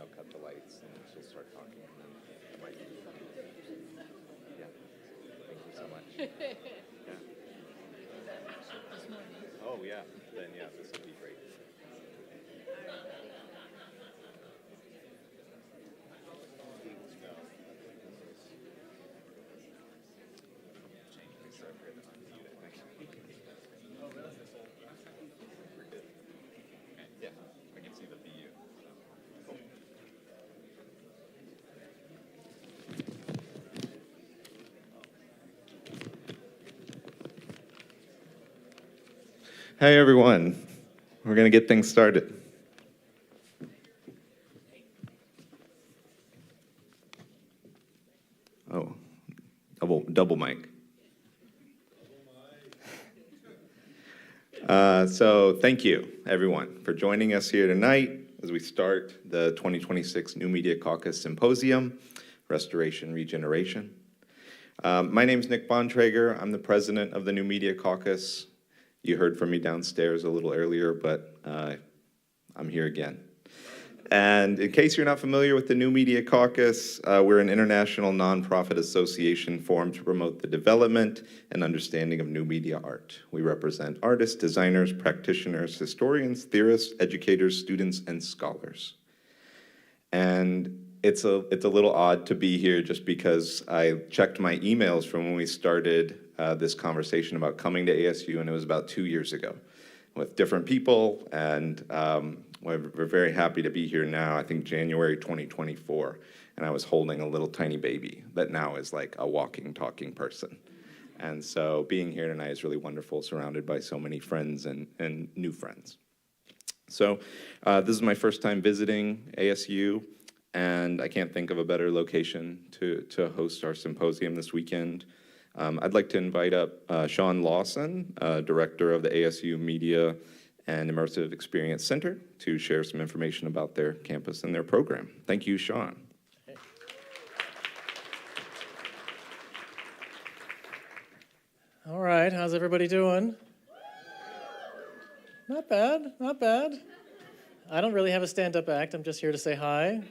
they'll cut the lights, and she'll start talking, and then it might be. Yeah. Thank you so much. Yeah. Oh, yeah. Then, yeah, this would be great. Yeah, I can see the VU. Cool. Hey everyone, we're going to get things started. Oh, double mic. So thank you everyone for joining us here tonight as we start the 2026 New Media Caucus Symposium, Restoration, Regeneration. My name is Nick Bontrager. I'm the president of the New Media Caucus. You heard from me downstairs a little earlier, but I'm here again. And in case you're not familiar with the New Media Caucus, we're an international nonprofit association formed to promote the development and understanding of new media art. We represent artists, designers, practitioners, historians, theorists, educators, students, and scholars. And it's a little odd to be here just because I checked my emails from when we started this conversation about coming to ASU, and it was about 2 years ago with different people, and we're very happy to be here now, I think January 2024, and I was holding a little tiny baby that now is like a walking, talking person. And so being here tonight is really wonderful, surrounded by so many friends and new friends. So this is my first time visiting ASU, and I can't think of a better location to host our symposium this weekend. I'd like to invite up Sean Lawson, director of the ASU Media and Immersive Experience Center, to share some information about their campus and their program. Thank you, Sean. Hey. All right, how's everybody doing? Not bad, not bad. I don't really have a stand-up act. I'm just here to say hi,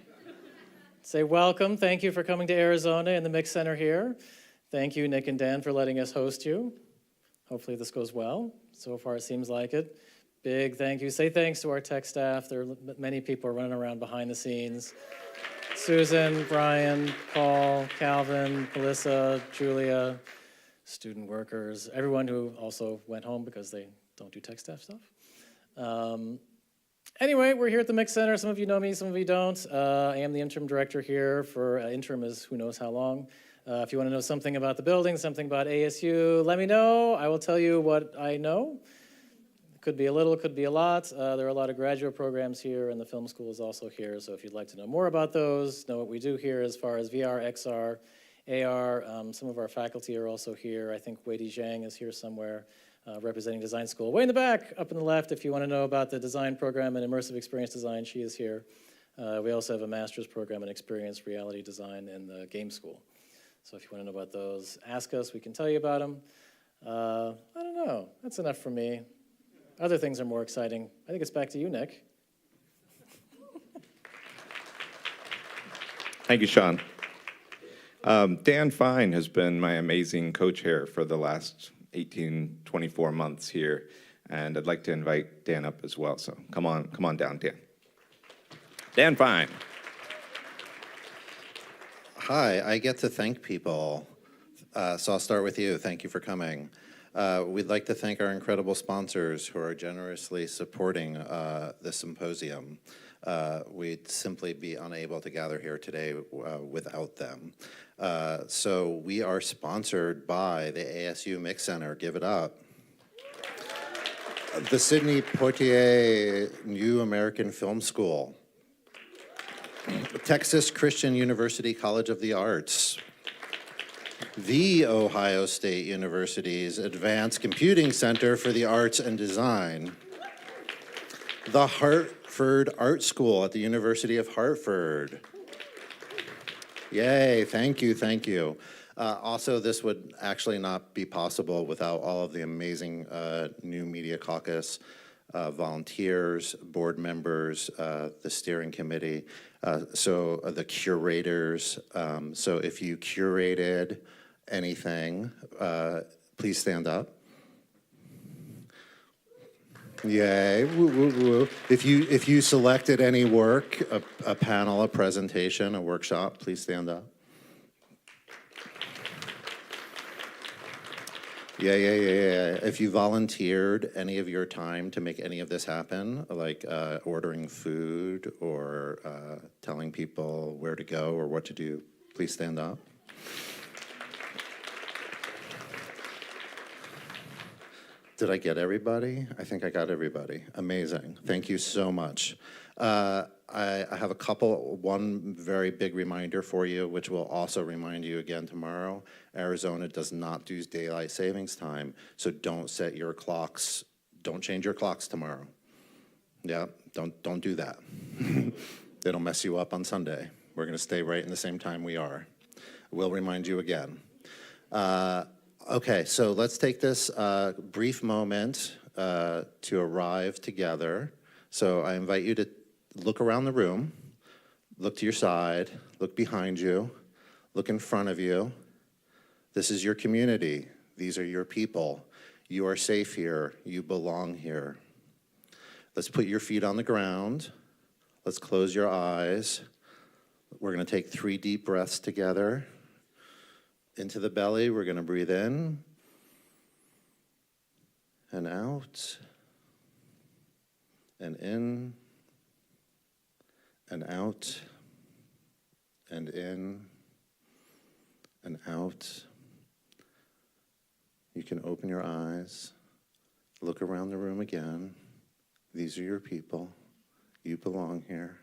say welcome. Thank you for coming to Arizona and the Mix Center here. Thank you, Nick and Dan, for letting us host you. Hopefully this goes well. So far, it seems like it. Big thank you. Say thanks to our tech staff. There are many people running around behind the scenes. Susan, Brian, Paul, Calvin, Melissa, Julia, student workers, everyone who also went home because they don't do tech staff stuff. Anyway, we're here at the Mix Center. Some of you know me, some of you don't. I am the interim director here for interim is who knows how long. If you want to know something about the building, something about ASU, let me know. I will tell you what I know. Could be a little, could be a lot. There are a lot of graduate programs here, and the film school is also here. So if you'd like to know more about those, know what we do here as far as VR, XR, AR. Some of our faculty are also here. I think Weidi Zhang is here somewhere representing design school. Way in the back, up in the left, if you want to know about the design program and immersive experience design, she is here. We also have a master's program in experience reality design in the game school. So if you want to know about those, ask us. We can tell you about them. I don't know. That's enough for me. Other things are more exciting. I think it's back to you, Nick. Thank you, Sean. Dan Fine has been my amazing co-chair for the last 24 months here, and I'd like to invite Dan up as well. So come on down, Dan. Dan Fine. Hi, I get to thank people, so I'll start with you. Thank you for coming. We'd like to thank our incredible sponsors who are generously supporting the symposium. We'd simply be unable to gather here today without them. So we are sponsored by the ASU Mix Center. Give it up. The Sidney Poitier New American Film School. Texas Christian University College of the Arts. The Ohio State University's Advanced Computing Center for the Arts and Design. The Hartford Art School at the University of Hartford. Yay, thank you, thank you. Also, this would actually not be possible without all of the amazing New Media Caucus volunteers, board members, the steering committee, so the curators. So if you curated anything, please stand up. Yay, woo, woo, woo. If you selected any work, a panel, a presentation, a workshop, please stand up. Yeah. If you volunteered any of your time to make any of this happen, like ordering food or telling people where to go or what to do, please stand up. Did I get everybody? I think I got everybody. Amazing. Thank you so much. I have one very big reminder for you, which will also remind you again tomorrow. Arizona does not do daylight savings time, so don't set your clocks, don't change your clocks tomorrow. Yeah, don't do that. It'll mess you up on Sunday. We're gonna stay right in the same time we are. We'll remind you again. Okay, so let's take this brief moment to arrive together. So I invite you to look around the room, look to your side, look behind you, look in front of you. This is your community. These are your people. You are safe here. You belong here. Let's put your feet on the ground. Let's close your eyes. We're going to take 3 deep breaths together. Into the belly, we're going to breathe in and out and in and out and in and out. You can open your eyes, look around the room again. These are your people. You belong here.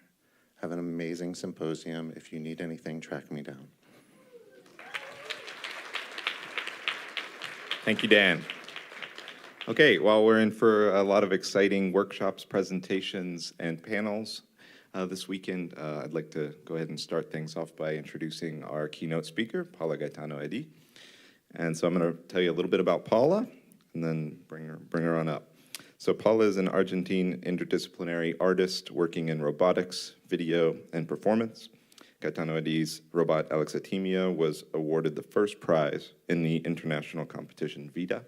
Have an amazing symposium. If you need anything, track me down. Thank you, Dan. Okay, well, we're in for a lot of exciting workshops, presentations, and panels this weekend. I'd like to go ahead and start things off by introducing our keynote speaker, Paula Gaetano Adi. And so I'm going to tell you a little bit about Paula and then bring her on up. So Paula is an Argentine interdisciplinary artist working in robotics, video, and performance. Gaetano Adi's robot Alexitimia was awarded the first prize in the international competition VIDA.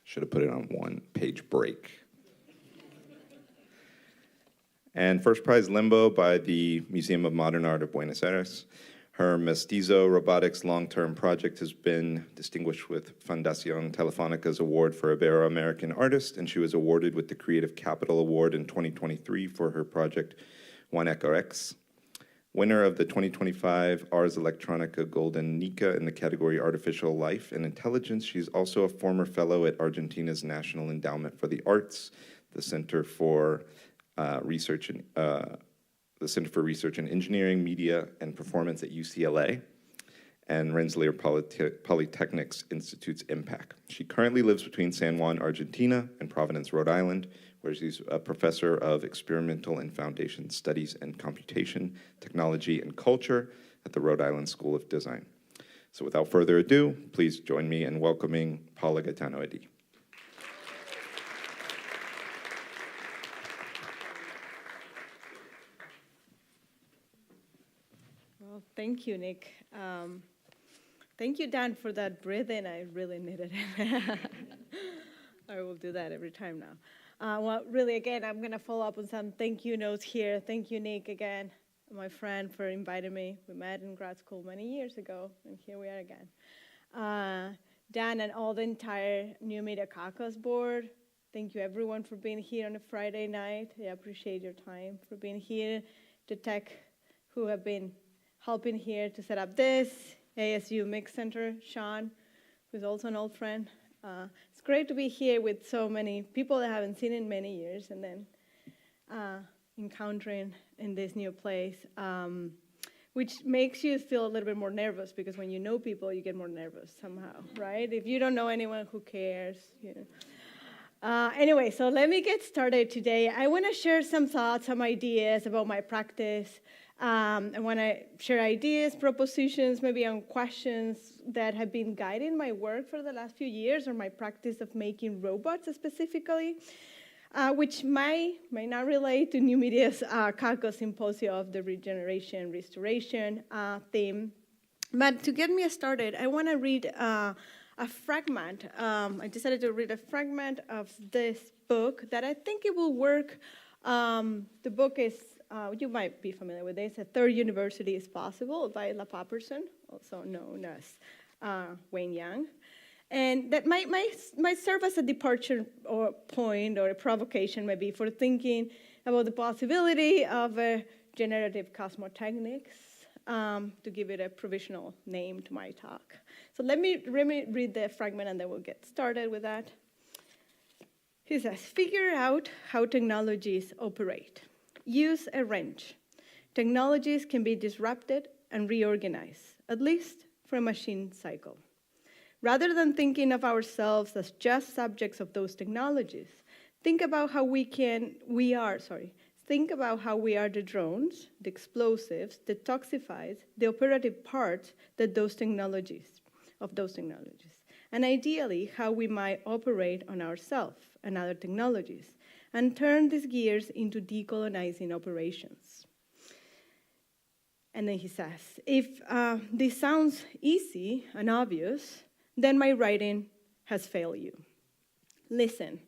Should have put it on 1-page break. And first prize LIMBØ by the Museum of Modern Art of Buenos Aires. Her Mestizo Robotics long-term project has been distinguished with Fundación Telefónica's award for Ibero-American artist, and she was awarded with the Creative Capital Award in 2023 for her project Guanaquerx. Winner of the 2025 Ars Electronica Golden Nica in the category Artificial Life and Intelligence. She's also a former fellow at Argentina's National Endowment for the Arts, the Center for Research in Engineering, Media, and Performance at UCLA, and Rensselaer Polytechnic's Institute's EMPAC. She currently lives between San Juan, Argentina, and Providence, Rhode Island, where she's a professor of experimental and foundation studies and computation, technology, and culture at the Rhode Island School of Design. So without further ado, please join me in welcoming Paula Gaetano Adi. Well, thank you, Nick. Thank you, Dan, for that breathing. I really needed it. I will do that every time now. Well, really, again, I'm going to follow up on some thank you notes here. Thank you, Nick, again, my friend, for inviting me. We met in grad school many years ago, and here we are again. Dan and all the entire new Media Caucus board, thank you, everyone, for being here on a Friday night. I appreciate your time for being here. The tech who have been helping here to set up this, ASU Mix Center, Sean, who's also an old friend. It's great to be here with so many people that I haven't seen in many years, and then encountering in this new place, which makes you feel a little bit more nervous, because when you know people, you get more nervous somehow, right? If you don't know anyone, who cares? You know. Anyway, so let me get started today. I want to share some thoughts, some ideas about my practice I want to share ideas, propositions, maybe on questions that have been guiding my work for the last few years, or my practice of making robots specifically, which may not relate to New Media's Caucus Symposium of the Regeneration, Restoration theme. But to get me started, I want to read a fragment. I decided to read a fragment of this book that I think it will work. The book is, you might be familiar with this, A Third University is Possible by La Paperson, also known as Wayne Young. And that might serve as a departure or point or a provocation maybe for thinking about the possibility of generative cosmotechnics, to give it a provisional name to my talk. So let me read the fragment and then we'll get started with that. He says, figure out how technologies operate. Use a wrench. Technologies can be disrupted and reorganized, at least for a machine cycle. Rather than thinking of ourselves as just subjects of those technologies, think about how think about how we are the drones, the explosives, the toxifiers, the operative parts of those technologies, and ideally how we might operate on ourselves and other technologies, and turn these gears into decolonizing operations. And then he says, if this sounds easy and obvious, then my writing has failed you. Listen,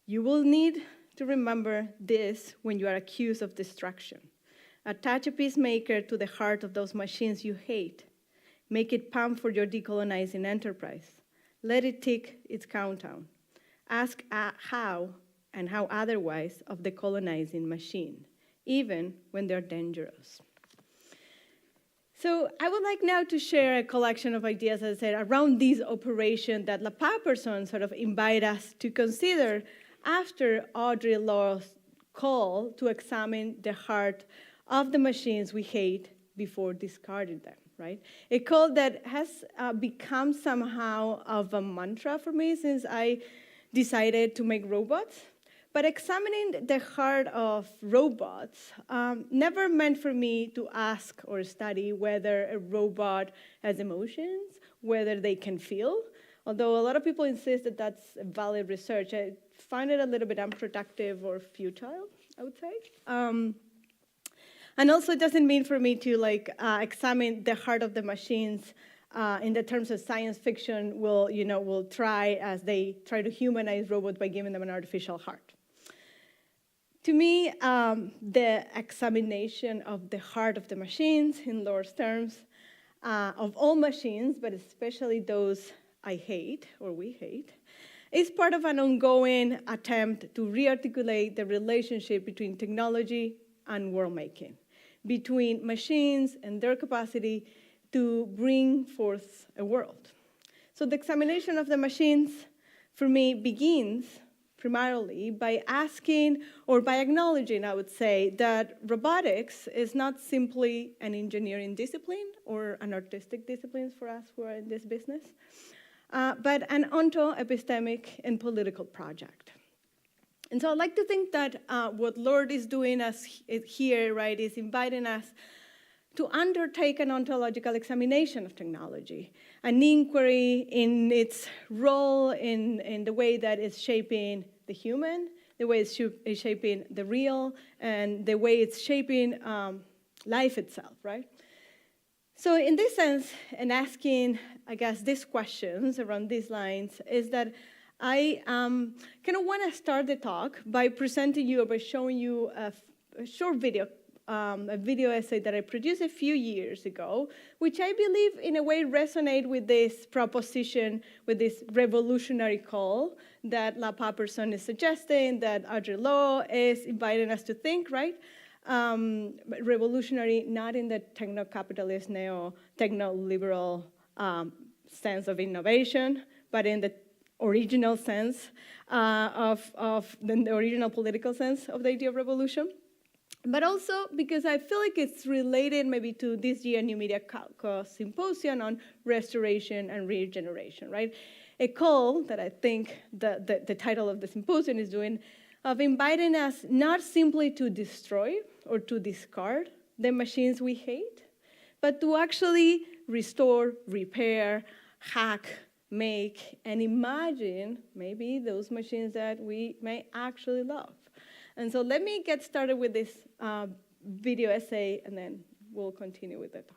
you will need to remember this when you are accused of destruction. Attach a peacemaker to the heart of those machines you hate. Make it pump for your decolonizing enterprise. Let it tick its countdown. Ask how and how otherwise of the colonizing machine, even when they're dangerous. So I would like now to share a collection of ideas, as I said, around this operation that La Paperson sort of invite us to consider after Audre Lorde's call to examine the heart of the machines we hate before discarding them, right? A call that has become somehow of a mantra for me since I decided to make robots. But examining the heart of robots never meant for me to ask or study whether a robot has emotions, whether they can feel, although a lot of people insist that that's valid research. I find it a little bit unproductive or futile, I would say. And also it doesn't mean for me to examine the heart of the machines in the terms of science fiction will try as they try to humanize robots by giving them an artificial heart. To me, the examination of the heart of the machines, in Lorde's terms, of all machines, but especially those I hate, or we hate, is part of an ongoing attempt to rearticulate the relationship between technology and world-making, between machines and their capacity to bring forth a world. So the examination of the machines, for me, begins primarily by asking, or by acknowledging, I would say, that robotics is not simply an engineering discipline or an artistic discipline for us who are in this business, but an onto-epistemic and political project. And so I'd like to think that what Lorde is doing here, right, is inviting us to undertake an ontological examination of technology, an inquiry in its role in the way that it's shaping the human, the way it's shaping the real, and the way it's shaping life itself, right? So in this sense, and asking, I guess, these questions around these lines, is that I kind of want to start the talk by presenting you, or by showing you a short video, a video essay that I produced a few years ago, which I believe in a way resonate with this proposition, with this revolutionary call that La Paperson is suggesting, that Audre Lorde is inviting us to think, right? Revolutionary not in the techno-capitalist, neo-techno-liberal sense of innovation, but in the original sense of the original political sense of the idea of revolution. But also because I feel like it's related maybe to this year New Media Caucus Symposium on Restoration and Regeneration, right? A call that I think the title of the symposium is doing, of inviting us not simply to destroy or to discard, the machines we hate, but to actually restore, repair, hack, make, and imagine maybe those machines that we may actually love. And so let me get started with this video essay, and then we'll continue with the talk.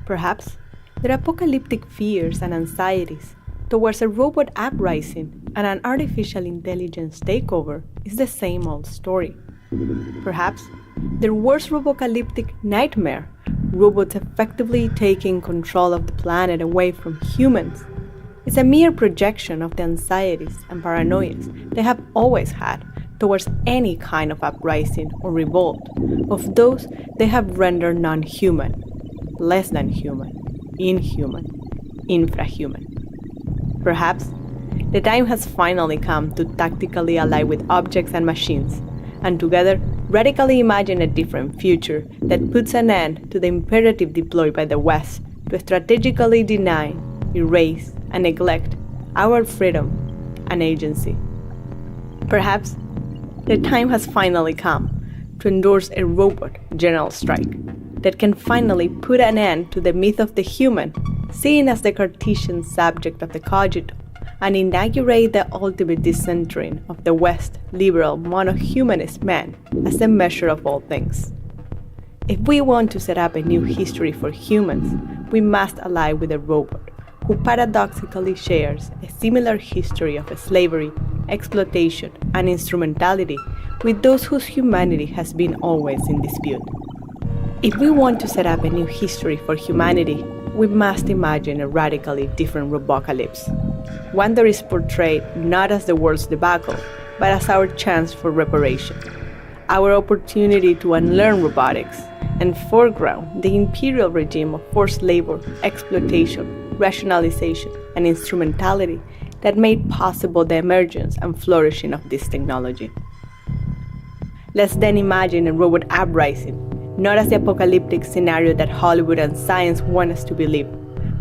Perhaps their apocalyptic fears and anxieties towards a robot uprising and an artificial intelligence takeover is the same old story. Perhaps their worst robocalyptic nightmare, robots effectively taking control of the planet away from humans, is a mere projection of the anxieties and paranoias they have always had towards any kind of uprising or revolt of those they have rendered non-human, less than human, inhuman, infrahuman. Perhaps the time has finally come to tactically ally with objects and machines, and together radically imagine a different future that puts an end to the imperative deployed by the West to strategically deny, erase, and neglect our freedom and agency. Perhaps the time has finally come to endorse a robot general strike that can finally put an end to the myth of the human, seen as the Cartesian subject of the cogito, and inaugurate the ultimate decentering of the West liberal monohumanist man as the measure of all things. If we want to set up a new history for humans, we must ally with a robot who paradoxically shares a similar history of slavery, exploitation, and instrumentality with those whose humanity has been always in dispute. If we want to set up a new history for humanity, we must imagine a radically different robocalypse, one that is portrayed not as the world's debacle, but as our chance for reparation, our opportunity to unlearn robotics and foreground the imperial regime of forced labor, exploitation, rationalization, and instrumentality that made possible the emergence and flourishing of this technology. Let's then imagine a robot uprising, not as the apocalyptic scenario that Hollywood and science want us to believe,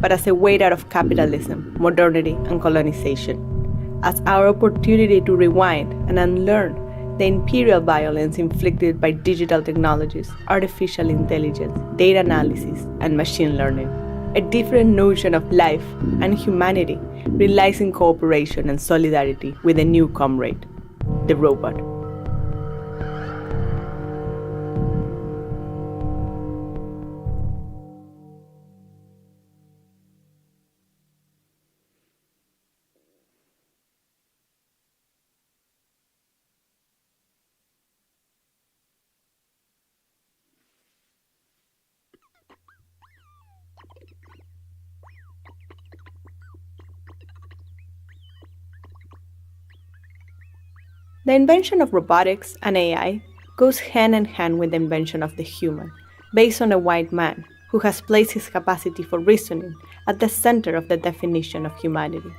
but as a way out of capitalism, modernity, and colonization, as our opportunity to rewind and unlearn the imperial violence inflicted by digital technologies, artificial intelligence, data analysis, and machine learning. A different notion of life and humanity relies in cooperation and solidarity with a new comrade, the robot. The invention of robotics and AI goes hand in hand with the invention of the human, based on a white man who has placed his capacity for reasoning at the center of the definition of humanity.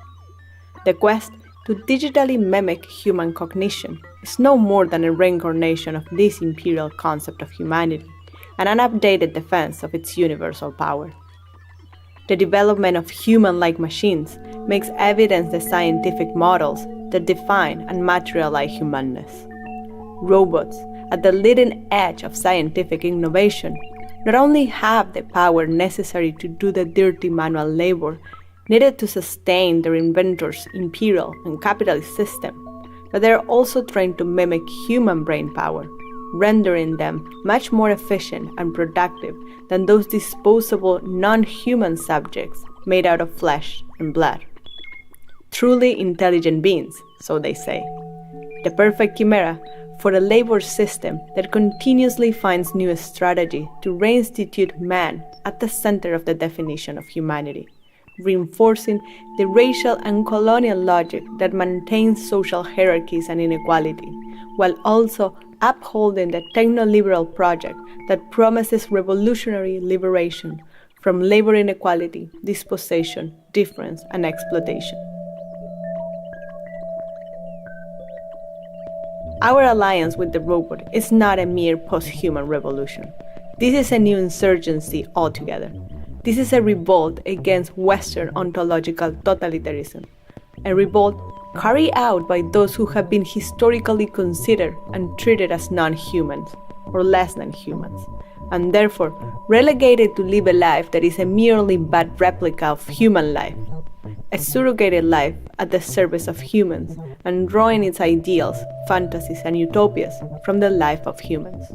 The quest to digitally mimic human cognition is no more than a reincarnation of this imperial concept of humanity and an updated defense of its universal power. The development of human-like machines makes evidence the scientific models that define and materialize humanness. Robots, at the leading edge of scientific innovation, not only have the power necessary to do the dirty manual labor needed to sustain their inventors' imperial and capitalist system, but they are also trained to mimic human brain power, rendering them much more efficient and productive than those disposable non-human subjects made out of flesh and blood. Truly intelligent beings, so they say. The perfect chimera for a labor system that continuously finds new strategy to reinstitute man at the center of the definition of humanity, reinforcing the racial and colonial logic that maintains social hierarchies and inequality, while also upholding the techno-liberal project that promises revolutionary liberation from labor inequality, dispossession, difference, and exploitation. Our alliance with the robot is not a mere post-human revolution. This is a new insurgency altogether. This is a revolt against Western ontological totalitarianism, a revolt carried out by those who have been historically considered and treated as non-humans or less than humans, and therefore relegated to live a life that is a merely bad replica of human life, a surrogated life at the service of humans and drawing its ideals, fantasies, and utopias from the life of humans.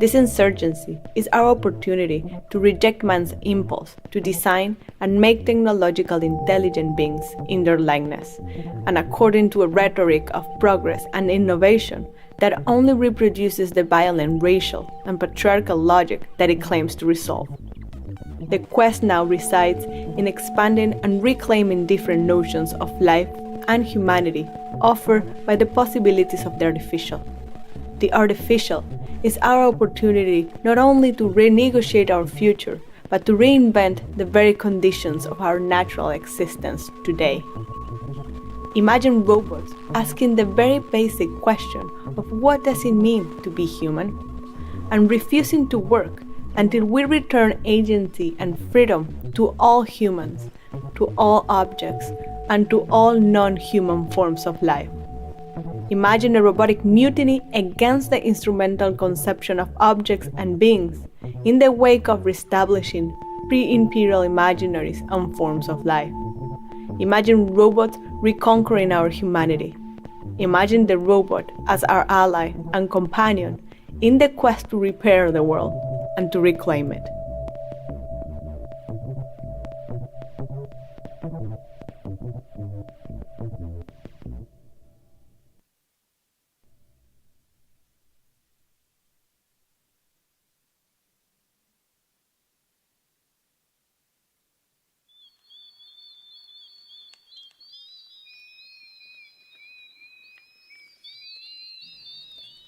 This insurgency is our opportunity to reject man's impulse to design and make technological intelligent beings in their likeness, and according to a rhetoric of progress and innovation that only reproduces the violent racial and patriarchal logic that it claims to resolve. The quest now resides in expanding and reclaiming different notions of life and humanity offered by the possibilities of the artificial. The artificial is our opportunity not only to renegotiate our future, but to reinvent the very conditions of our natural existence today. Imagine robots asking the very basic question of what does it mean to be human, and refusing to work until we return agency and freedom to all humans, to all objects, and to all non-human forms of life. Imagine a robotic mutiny against the instrumental conception of objects and beings in the wake of reestablishing pre-imperial imaginaries and forms of life. Imagine robots reconquering our humanity. Imagine the robot as our ally and companion in the quest to repair the world and to reclaim it.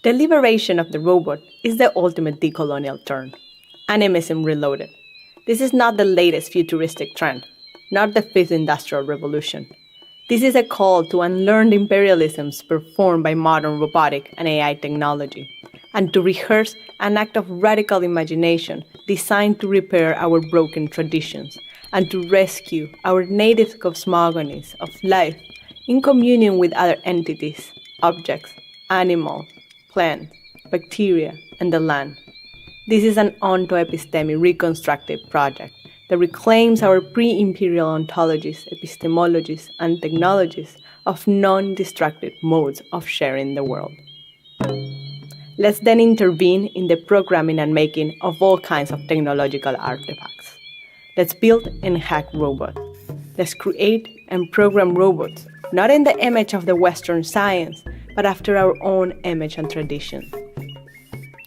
The liberation of the robot is the ultimate decolonial turn. Animism reloaded. This is not the latest futuristic trend, not the fifth industrial revolution. This is a call to unlearn the imperialisms performed by modern robotic and AI technology, and to rehearse an act of radical imagination designed to repair our broken traditions and to rescue our native cosmogonies of life in communion with other entities, objects, animals, plants, bacteria, and the land. This is an onto-epistemic reconstructive project that reclaims our pre-imperial ontologies, epistemologies, and technologies of non-destructive modes of sharing the world. Let's then intervene in the programming and making of all kinds of technological artifacts. Let's build and hack robots. Let's create and program robots, not in the image of the Western science, but after our own image and tradition.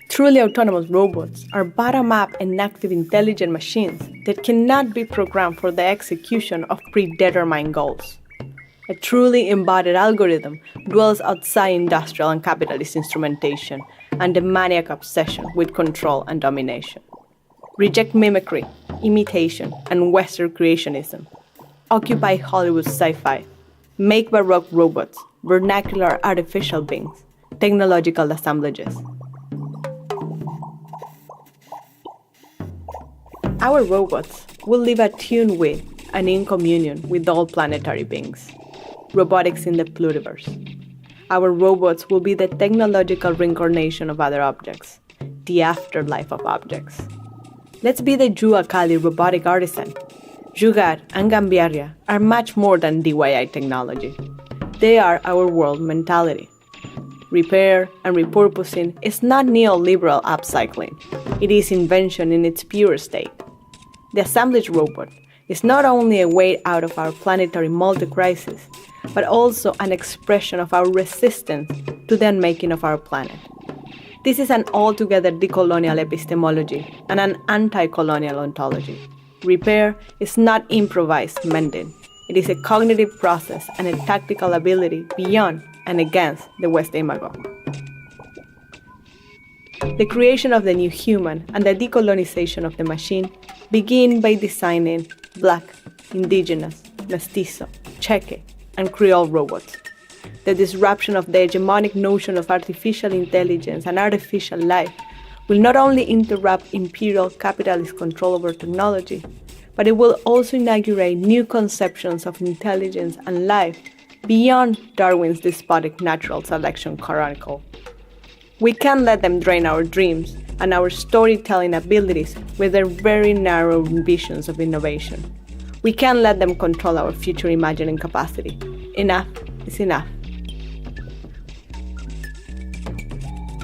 Truly autonomous robots are bottom-up and active intelligent machines that cannot be programmed for the execution of predetermined goals. A truly embodied algorithm dwells outside industrial and capitalist instrumentation and the maniac obsession with control and domination. Reject mimicry, imitation, and Western creationism. Occupy Hollywood sci-fi. Make baroque robots, vernacular artificial beings, technological assemblages. Our robots will live attuned with and in communion with all planetary beings. Robotics in the pluriverse. Our robots will be the technological reincarnation of other objects, the afterlife of objects. Let's be the Juacali robotic artisan. Jugar and Gambiarria are much more than DIY technology. They are our world mentality. Repair and repurposing is not neoliberal upcycling. It is invention in its pure state. The assemblage robot is not only a way out of our planetary multi-crisis, but also an expression of our resistance to the unmaking of our planet. This is an altogether decolonial epistemology and an anti-colonial ontology. Repair is not improvised mending. It is a cognitive process and a tactical ability beyond and against the West imago. The creation of the new human and the decolonization of the machine begin by designing Black, Indigenous, Mestizo, Cheque, and Creole robots. The disruption of the hegemonic notion of artificial intelligence and artificial life will not only interrupt imperial capitalist control over technology, but it will also inaugurate new conceptions of intelligence and life beyond Darwin's despotic natural selection chronicle. We can't let them drain our dreams and our storytelling abilities with their very narrow visions of innovation. We can't let them control our future imagining capacity. Enough is enough.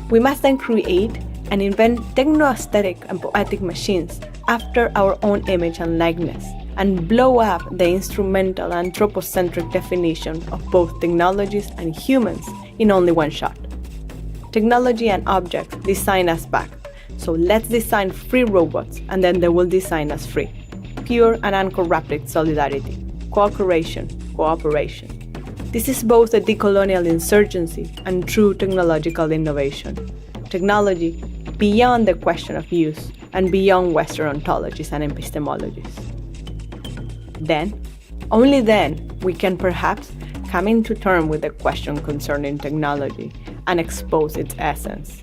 We must then create and invent techno-aesthetic and poetic machines after our own image and likeness, and blow up the instrumental anthropocentric definition of both technologies and humans in only one shot. Technology and objects design us back, so let's design free robots and then they will design us free. Pure and uncorrupted solidarity, cooperation, cooperation. This is both a decolonial insurgency and true technological innovation. Technology beyond the question of use and beyond Western ontologies and epistemologies. Then, only then, we can perhaps come into terms with the question concerning technology and expose its essence,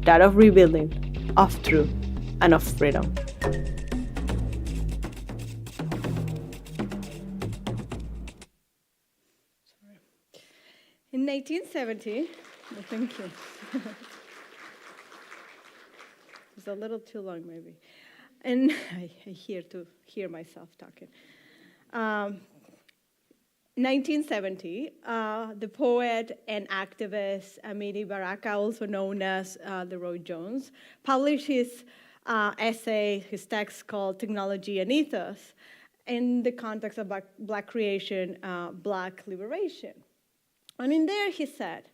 that of rebuilding, of truth, and of freedom. In 1970, well, thank you. It's a little too long, maybe. And I hear myself talking. 1970, the poet and activist Amiri Baraka, also known as the Rhode Jones, published his essay, his text called Technology and Ethos, in the context of Black creation, Black liberation. And in there he said,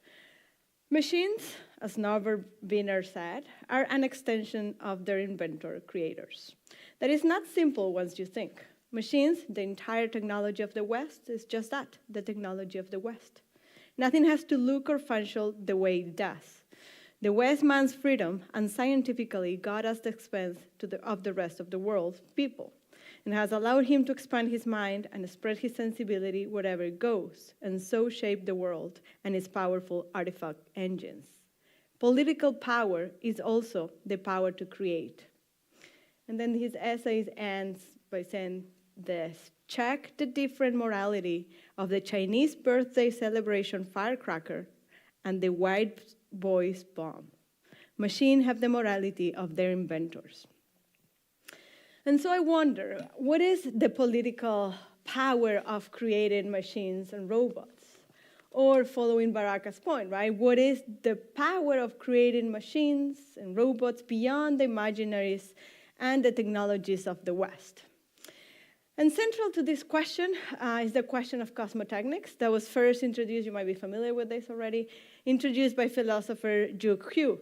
machines, as Norbert Wiener said, are an extension of their inventor creators. That is not simple once you think. Machines, the entire technology of the West, is just that, the technology of the West. Nothing has to look or function the way it does. The West man's freedom and scientifically got us the expense of the rest of the world's people, and has allowed him to expand his mind and spread his sensibility wherever it goes, and so shape the world and its powerful artifact engines. Political power is also the power to create. And then his essay ends by saying this: check the different morality of the Chinese birthday celebration firecracker and the white boys bomb. Machines have the morality of their inventors. And so I wonder, what is the political power of creating machines and robots? Or following Baraka's point, right? What is the power of creating machines and robots beyond the imaginaries and the technologies of the West? And central to this question is the question of cosmotechnics that was first introduced, you might be familiar with this already, introduced by philosopher Zhu Hu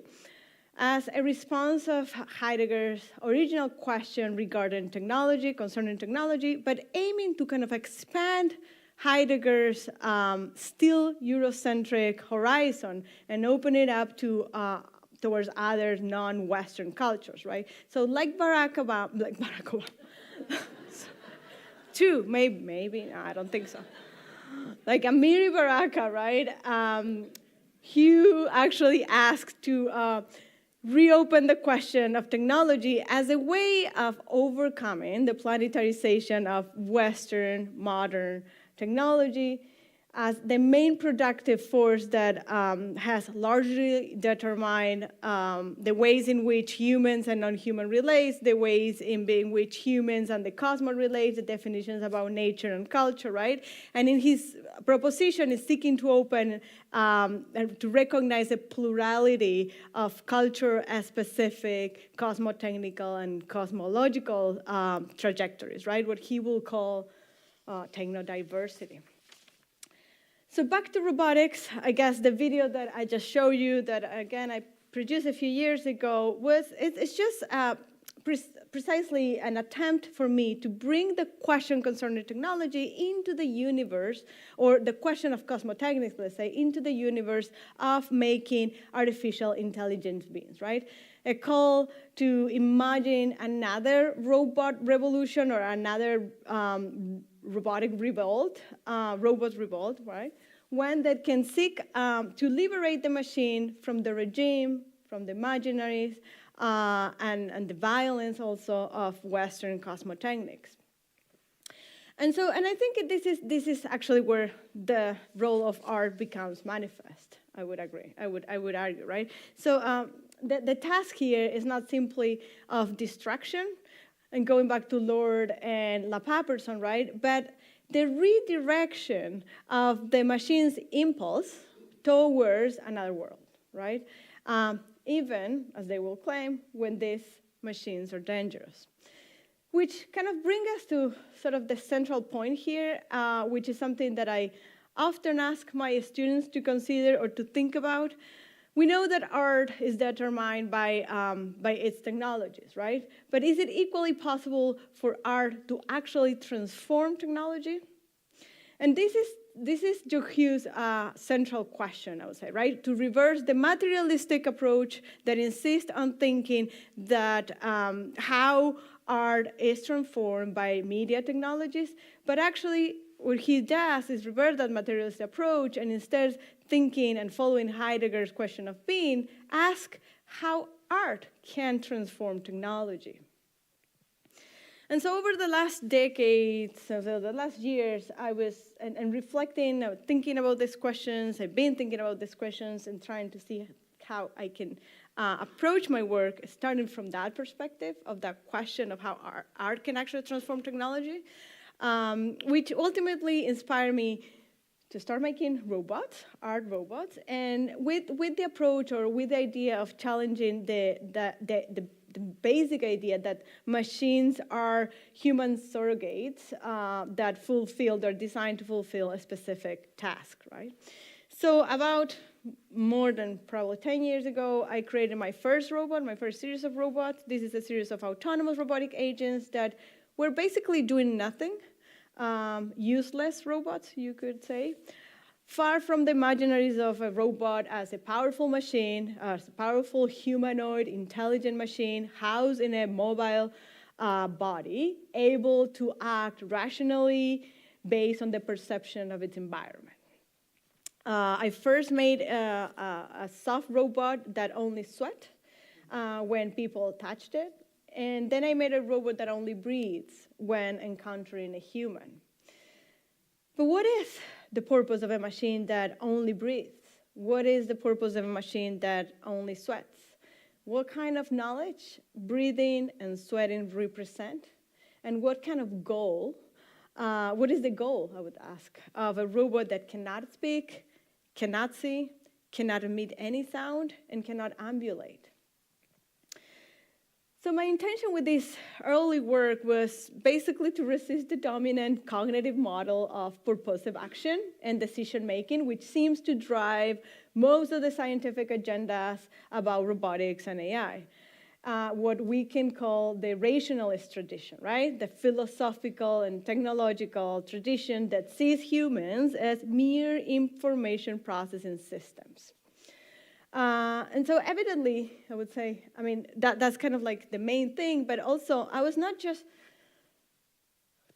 as a response of Heidegger's original question regarding technology, concerning technology, but aiming to kind of expand Heidegger's still Eurocentric horizon and open it up to towards other non-Western cultures, right? So like Barack Obama, two, maybe, no, I don't think so. Like Amiri Baraka, right? Hugh actually asked to reopen the question of technology as a way of overcoming the planetarization of Western modern technology as the main productive force that has largely determined the ways in which humans and non-human relates, the ways in which humans and the cosmos relate, the definitions about nature and culture, right? And in his proposition is seeking to open, to recognize a plurality of culture-specific, cosmotechnical, and cosmological trajectories, right? What he will call technodiversity. So back to robotics, I guess the video that I just showed you that, again, I produced a few years ago it's just precisely an attempt for me to bring the question concerning technology into the universe, or the question of cosmotechnics, let's say, into the universe of making artificial intelligence beings, right? A call to imagine another robot revolution or another robotic revolt, robot revolt, right? One that can seek to liberate the machine from the regime, from the imaginaries, and the violence also of Western cosmotechnics. And I think this is actually where the role of art becomes manifest. I would agree. I would argue, right? So the task here is not simply of destruction, and going back to Lord and La Papperson, right? But the redirection of the machine's impulse towards another world, right? Even, as they will claim, when these machines are dangerous. Which kind of brings us to sort of the central point here, which is something that I often ask my students to consider or to think about. We know that art is determined by its technologies, right? But is it equally possible for art to actually transform technology? And this is Johu's central question, I would say, right? To reverse the materialistic approach that insists on thinking that how art is transformed by media technologies, but actually what he does is reverse that materialist approach and instead thinking and following Heidegger's question of being, ask how art can transform technology. And so over the last decades, so the last years, I was and reflecting, thinking about these questions. I've been thinking about these questions and trying to see how I can approach my work starting from that perspective of that question of how art can actually transform technology, which ultimately inspired me to start making robots, art robots, and with the approach or with the idea of challenging the basic idea that machines are human surrogates they're designed to fulfill a specific task, right? So about more than probably 10 years ago, I created my first robot, my first series of robots. This is a series of autonomous robotic agents that were basically doing nothing, useless robots, you could say. Far from the imaginaries of a robot as a powerful machine, as a powerful humanoid, intelligent machine housed in a mobile body, able to act rationally based on the perception of its environment. I first made a soft robot that only sweat when people touched it, and then I made a robot that only breathes when encountering a human. But what is the purpose of a machine that only breathes? What is the purpose of a machine that only sweats? What kind of knowledge breathing and sweating represent? And what kind of goal, what is the goal, I would ask, of a robot that cannot speak, cannot see, cannot emit any sound, and cannot ambulate? So my intention with this early work was basically to resist the dominant cognitive model of purposive action and decision-making, which seems to drive most of the scientific agendas about robotics and AI. What we can call the rationalist tradition, right? The philosophical and technological tradition that sees humans as mere information processing systems. And so evidently, I would say, I mean, that's kind of like the main thing, but also I was not just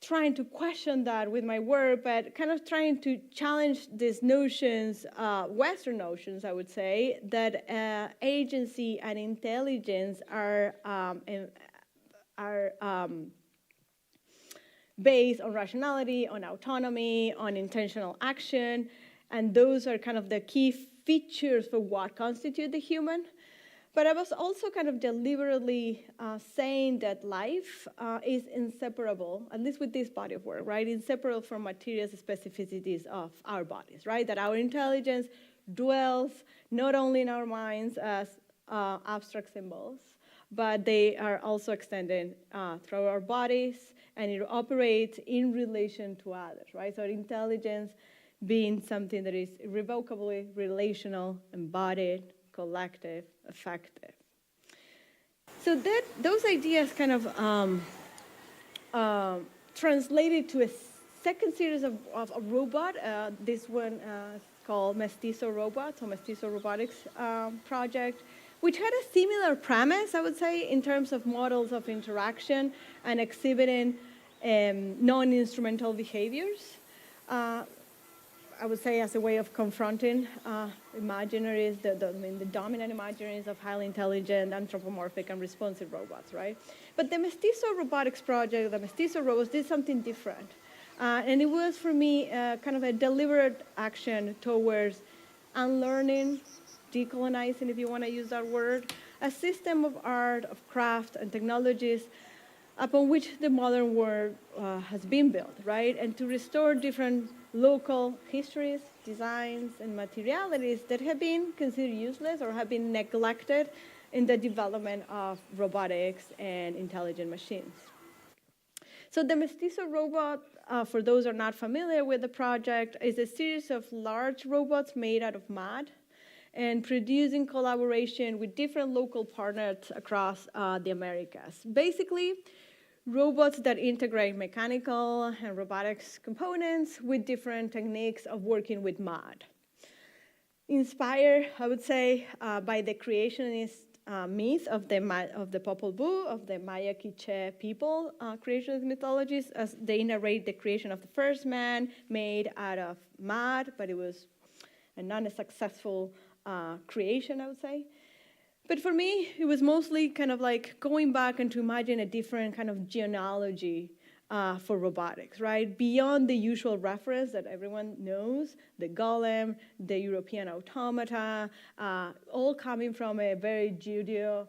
trying to question that with my work, but kind of trying to challenge these notions, Western notions, I would say, that agency and intelligence are based on rationality, on autonomy, on intentional action, and those are kind of the key features for what constitute the human. But I was also kind of deliberately saying that life is inseparable, at least with this body of work, right? Inseparable from material specificities of our bodies, right? That our intelligence dwells not only in our minds as abstract symbols, but they are also extended through our bodies, and it operates in relation to others, right? So intelligence being something that is irrevocably relational, embodied, collective, effective. So those ideas kind of translated to a second series of a robot. This one is called Mestizo Robots, or Mestizo Robotics project, which had a similar premise, I would say, in terms of models of interaction and exhibiting non-instrumental behaviors. I would say as a way of confronting imaginaries, the dominant imaginaries of highly intelligent, anthropomorphic, and responsive robots, right? But the Mestizo Robotics project, the Mestizo robots, did something different. And it was, for me, kind of a deliberate action towards unlearning, decolonizing, if you want to use that word, a system of art, of craft, and technologies upon which the modern world has been built, right? And to restore different local histories, designs, and materialities that have been considered useless or have been neglected in the development of robotics and intelligent machines. So the Mestizo robot, for those who are not familiar with the project, is a series of large robots made out of mud and produced in collaboration with different local partners across the Americas. Basically, robots that integrate mechanical and robotics components with different techniques of working with mud. Inspired, I would say, by the creationist myth of the Popol Vuh, of the Maya Quiche people, creationist mythologies, as they narrate the creation of the first man made out of mud, but it was a non-successful creation, I would say. But for me, it was mostly kind of like going back and to imagine a different kind of genealogy for robotics, right? Beyond the usual reference that everyone knows, the golem, the European automata, all coming from a very Judeo,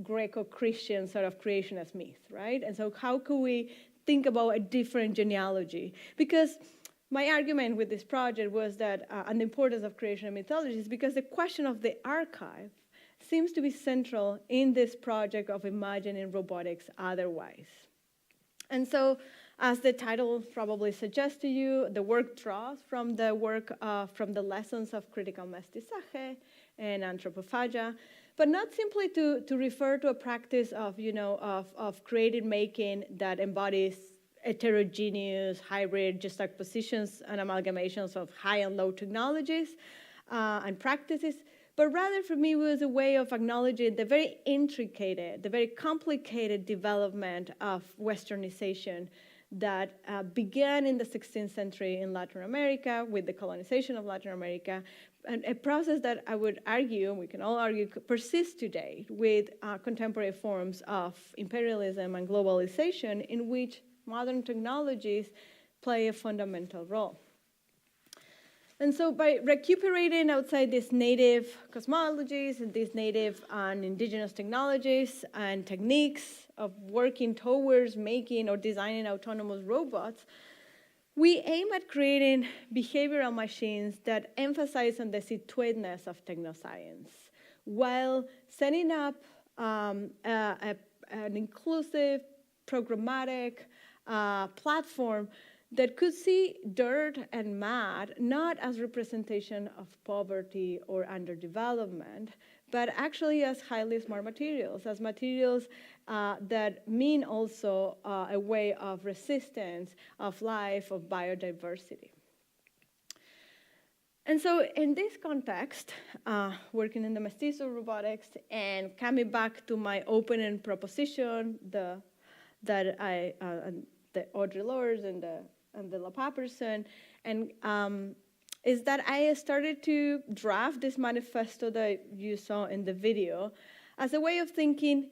Greco-Christian sort of creationist myth, right? And so how could we think about a different genealogy? Because my argument with this project was that, and the importance of creation and mythology is because the question of the archive seems to be central in this project of imagining robotics otherwise. And so, as the title probably suggests to you, the work draws from the work from the lessons of critical mestizaje and anthropophagia, but not simply to refer to a practice of, of creative making that embodies heterogeneous, hybrid juxtapositions and amalgamations of high and low technologies and practices, but rather for me it was a way of acknowledging the very intricate, the very complicated development of Westernization that began in the 16th century in Latin America with the colonization of Latin America, and a process that I would argue, and we can all argue, persists today with contemporary forms of imperialism and globalization in which modern technologies play a fundamental role. And so by recuperating outside these native cosmologies and these native and indigenous technologies and techniques of working towards making or designing autonomous robots, we aim at creating behavioral machines that emphasize on the situateness of technoscience while setting up an inclusive, programmatic platform that could see dirt and mud not as representation of poverty or underdevelopment, but actually as highly smart materials, as materials that mean also a way of resistance, of life, of biodiversity. And so in this context, working in the Mestizo Robotics and coming back to my opening proposition, the Audre Lorde and the LaPa person, and is that I started to draft this manifesto that you saw in the video as a way of thinking.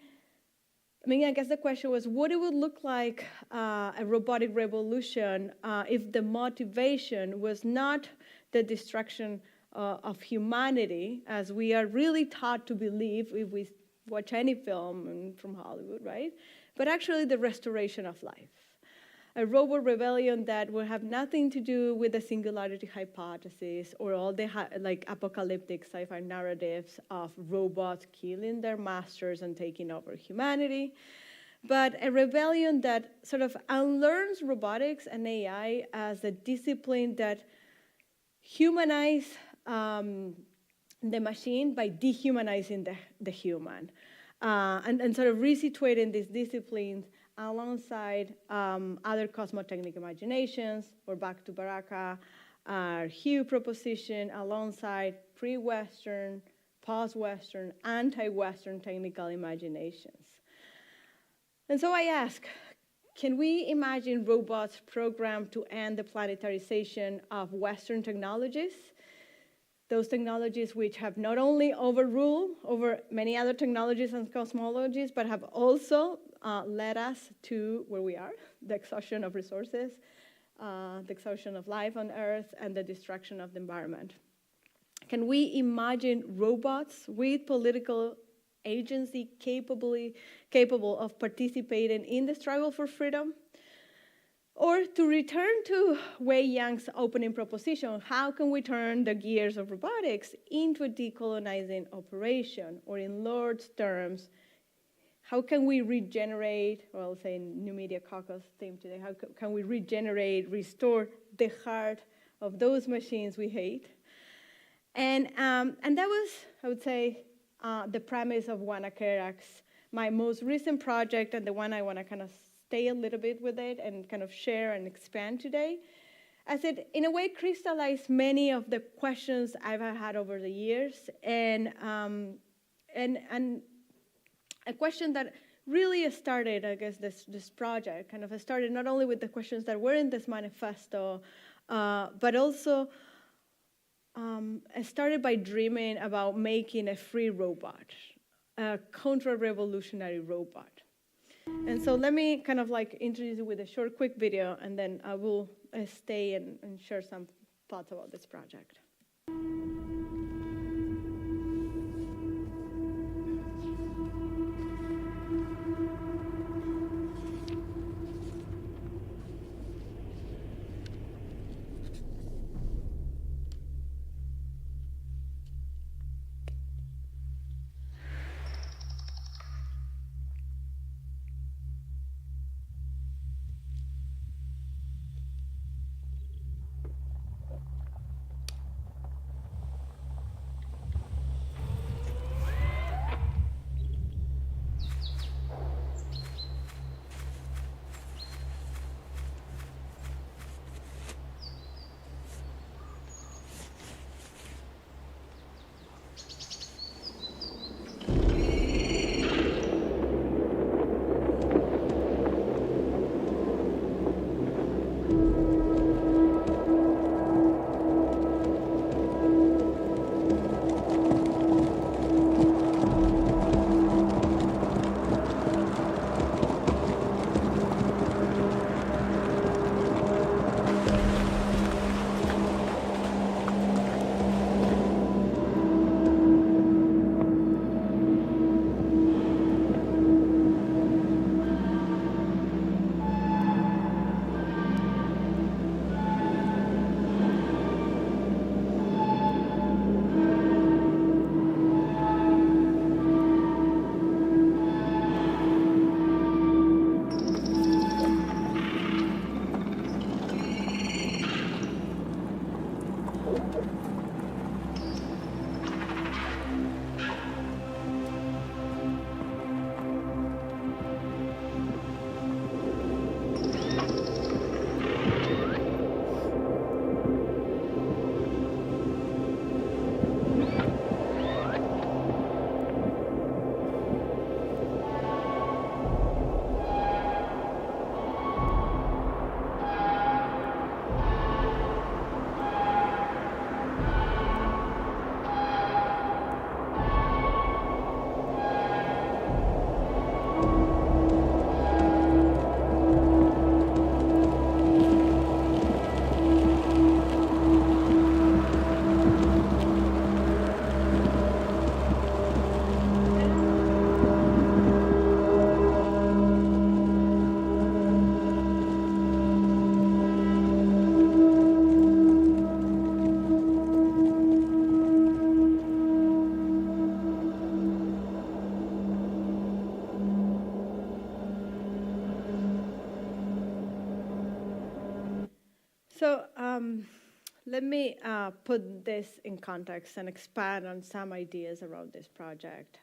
I mean, I guess the question was what it would look like a robotic revolution if the motivation was not the destruction of humanity, as we are really taught to believe if we watch any film from Hollywood, right? But actually the restoration of life. A robot rebellion that will have nothing to do with the singularity hypothesis or all the apocalyptic sci-fi narratives of robots killing their masters and taking over humanity, but a rebellion that sort of unlearns robotics and AI as a discipline that humanize the machine by dehumanizing the human. and sort of resituating these disciplines alongside other cosmotechnic imaginations, or back to Baraka, our Hugh proposition, alongside pre-Western, post-Western, anti-Western technical imaginations. And so I ask, can we imagine robots programmed to end the planetarization of Western technologies? Those technologies which have not only overruled over many other technologies and cosmologies, but have also led us to where we are, the exhaustion of resources, the exhaustion of life on Earth, and the destruction of the environment. Can we imagine robots with political agency capable of participating in the struggle for freedom? Or to return to Wei Yang's opening proposition, how can we turn the gears of robotics into a decolonizing operation? Or in Lord's terms, how can we regenerate, or I'll say New Media Caucus theme today, how can we regenerate, restore the heart of those machines we hate? And that was, I would say, the premise of Guanaquerx, my most recent project, and the one I want to kind of stay a little bit with it and kind of share and expand today, as it, in a way, crystallized many of the questions I've had over the years, and a question that really started, I guess, this project kind of started not only with the questions that were in this manifesto, but also I started by dreaming about making a free robot, a counter-revolutionary robot. And so let me kind of like introduce you with a short, quick video, and then I will stay and share some thoughts about this project. So let me put this in context and expand on some ideas around this project.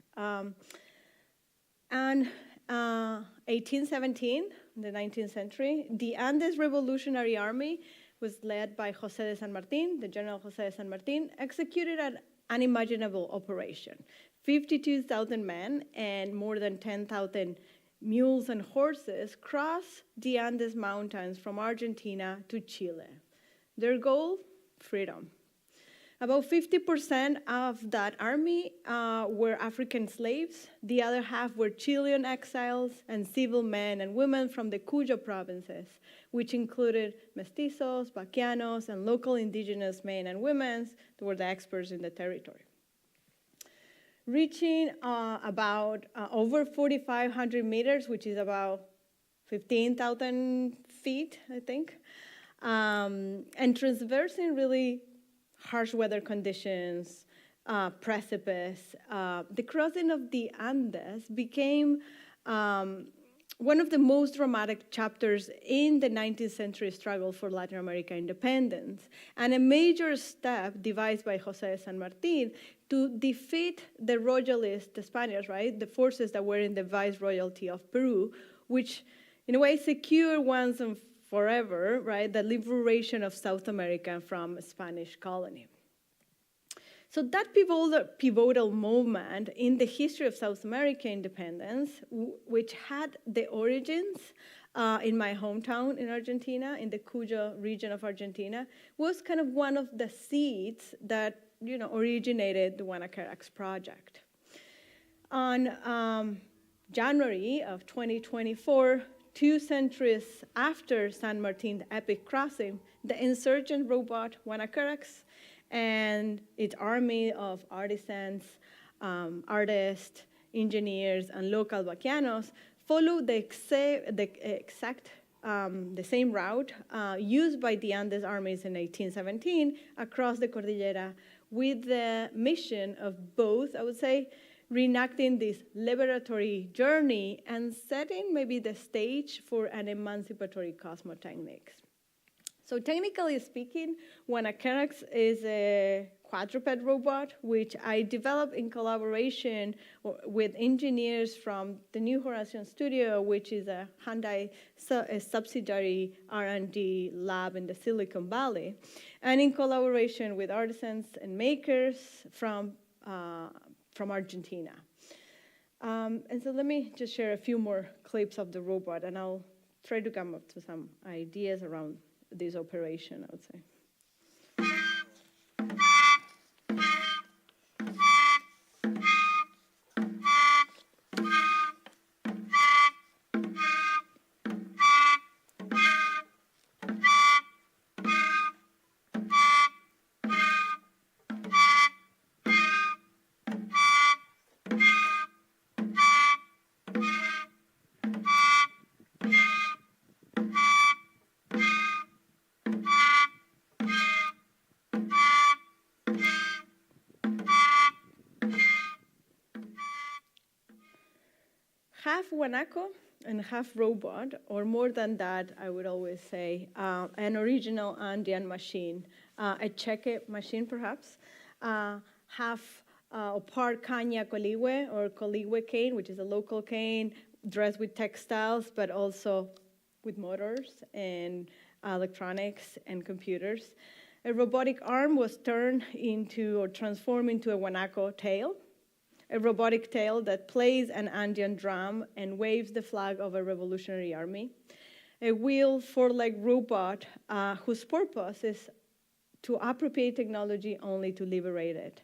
And 1817, the 19th century, the Andes Revolutionary Army was led by José de San Martín, the General José de San Martín, executed an unimaginable operation. 52,000 men and more than 10,000 mules and horses crossed the Andes Mountains from Argentina to Chile. Their goal, freedom. About 50% of that army were African slaves. The other half were Chilean exiles and civil men and women from the Cuyo provinces, which included mestizos, vaqueanos, and local indigenous men and women who were the experts in the territory. Reaching about over 4,500 meters, which is about 15,000 feet, I think, and traversing really harsh weather conditions, precipice. The crossing of the Andes became one of the most dramatic chapters in the 19th century struggle for Latin American independence, and a major step devised by José de San Martín to defeat the royalist, the Spaniards, right, the forces that were in the viceroyalty of Peru, which in a way secured once and forever, right, the liberation of South America from a Spanish colony. So that pivotal moment in the history of South American independence, which had the origins in my hometown in Argentina, in the Cuyo region of Argentina, was kind of one of the seeds that originated the Guanaquerx project. On January of 2024, 2 centuries after San Martin's epic crossing, the insurgent robot Guanaquerx and its army of artisans, artists, engineers, and local vaqueanos followed the same route used by the Andes armies in 1817 across the Cordillera, with the mission of both, I would say, reenacting this liberatory journey and setting maybe the stage for an emancipatory cosmotechnics. So technically speaking, Guanaquerx is a quadruped robot, which I developed in collaboration with engineers from the New Horizons Studio, which is a Hyundai subsidiary R&D lab in the Silicon Valley, and in collaboration with artisans and makers from Argentina. And so let me just share a few more clips of the robot, and I'll try to come up to some ideas around this operation, I would say. Half guanaco and half robot, or more than that, I would always say, an original Andean machine, a cheque machine perhaps, half part caña coligüe or coligüe cane, which is a local cane dressed with textiles, but also with motors and electronics and computers. A robotic arm was turned into or transformed into a guanaco tail, a robotic tail that plays an Andean drum and waves the flag of a revolutionary army, a wheeled four-leg robot whose purpose is to appropriate technology only to liberate it.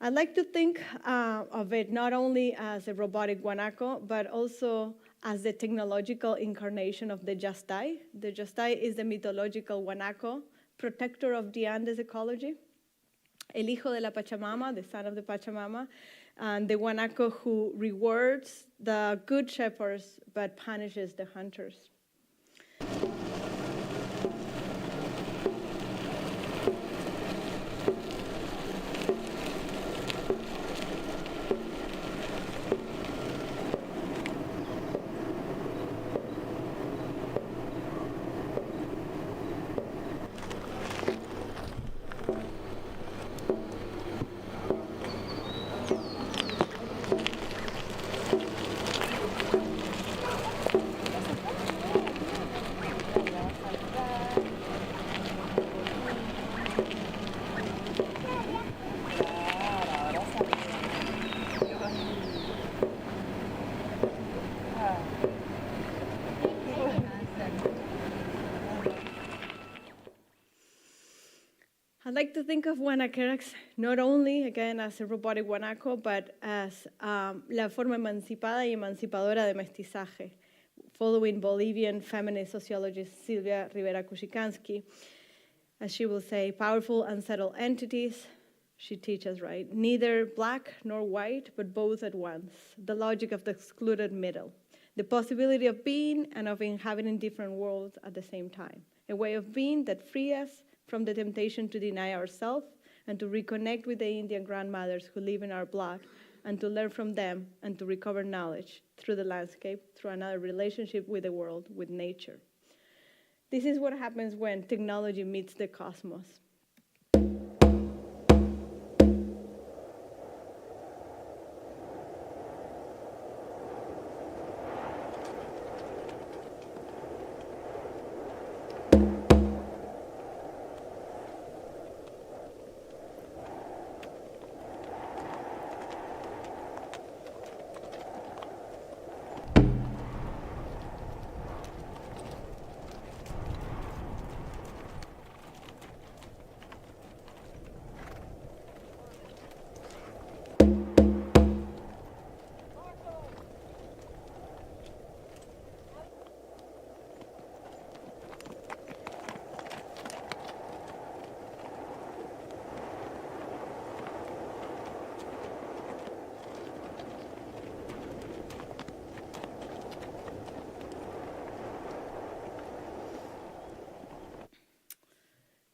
I like to think of it not only as a robotic guanaco, but also as the technological incarnation of the Yastay. The Yastay is the mythological guanaco, protector of the Andes ecology, el hijo de la Pachamama, the son of the Pachamama, and the guanaco who rewards the good shepherds but punishes the hunters. like to think of Guanaquerx not only, again, as a robotic guanaco, but as la forma emancipada y emancipadora de mestizaje, following Bolivian feminist sociologist Silvia Rivera Kushikansky. As she will say, powerful, unsettled entities, she teaches, right? Neither black nor white, but both at once. The logic of the excluded middle. The possibility of being and of inhabiting different worlds at the same time. A way of being that frees us from the temptation to deny ourselves and to reconnect with the Indian grandmothers who live in our blood and to learn from them and to recover knowledge through the landscape, through another relationship with the world, with nature. This is what happens when technology meets the cosmos.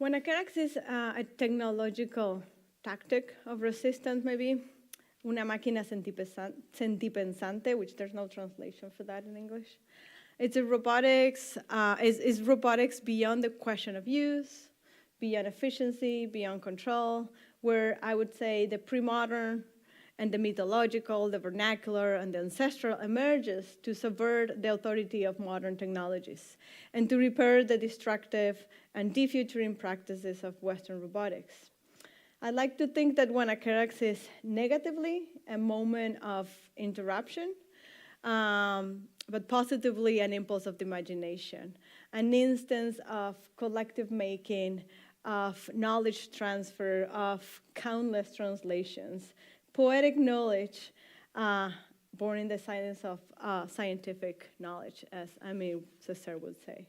Guanaquerx is a technological tactic of resistance, maybe. Una máquina sentipensante, which there's no translation for that in English. It's a robotics, is robotics beyond the question of use, beyond efficiency, beyond control, where I would say the pre-modern and the mythological, the vernacular, and the ancestral emerges to subvert the authority of modern technologies and to repair the destructive and defuturing practices of Western robotics. I like to think that Guanaquerx is negatively a moment of interruption, but positively an impulse of the imagination, an instance of collective making, of knowledge transfer, of countless translations, poetic knowledge born in the silence of scientific knowledge, as Aimé Césaire would say.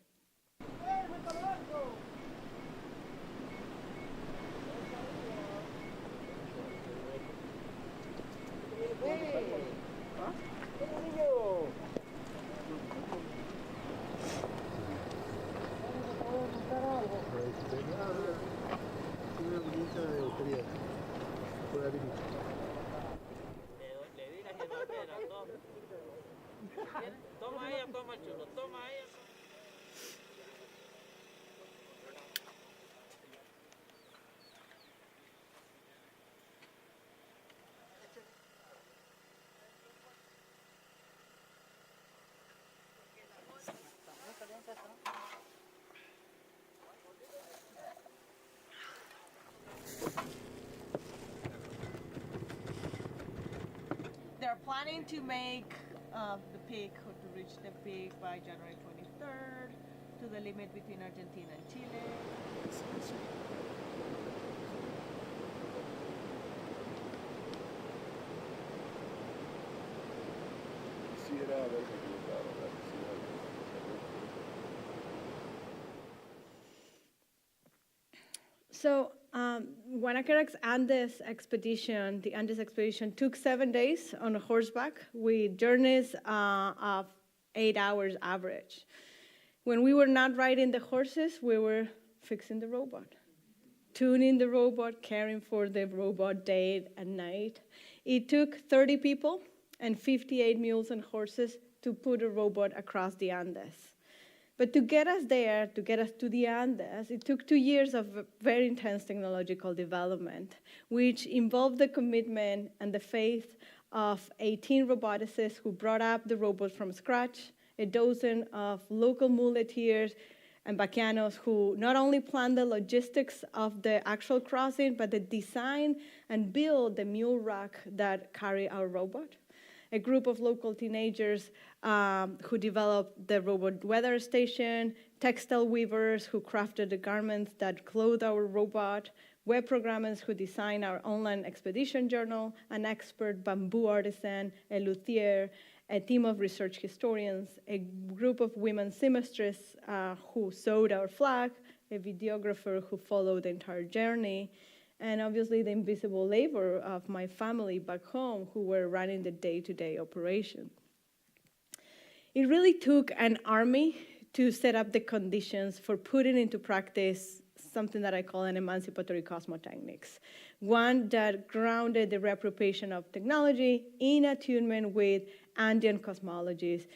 They're planning to make the peak, or to reach the peak by January 23rd, to the limit between Argentina and Chile. So Guanaquerx Andes expedition, the Andes expedition took 7 days on horseback with journeys of 8 hours average. When we were not riding the horses, we were fixing the robot, tuning the robot, caring for the robot day and night. It took 30 people and 58 mules and horses to put a robot across the Andes. But to get us there, to get us to the Andes, it took 2 years of very intense technological development, which involved the commitment and the faith of 18 roboticists who brought up the robot from scratch, a dozen of local muleteers and vaqueanos who not only planned the logistics of the actual crossing, but the design and build the mule rack that carry our robot. A group of local teenagers who developed the robot weather station, textile weavers who crafted the garments that clothe our robot, web programmers who design our online expedition journal, an expert bamboo artisan, a luthier, a team of research historians, a group of women seamstresses who sewed our flag, a videographer who followed the entire journey, and obviously the invisible labor of my family back home who were running the day-to-day operation. It really took an army to set up the conditions for putting into practice something that I call an emancipatory cosmotechnics, one that grounded the reappropriation of technology in attunement with Andean cosmologies,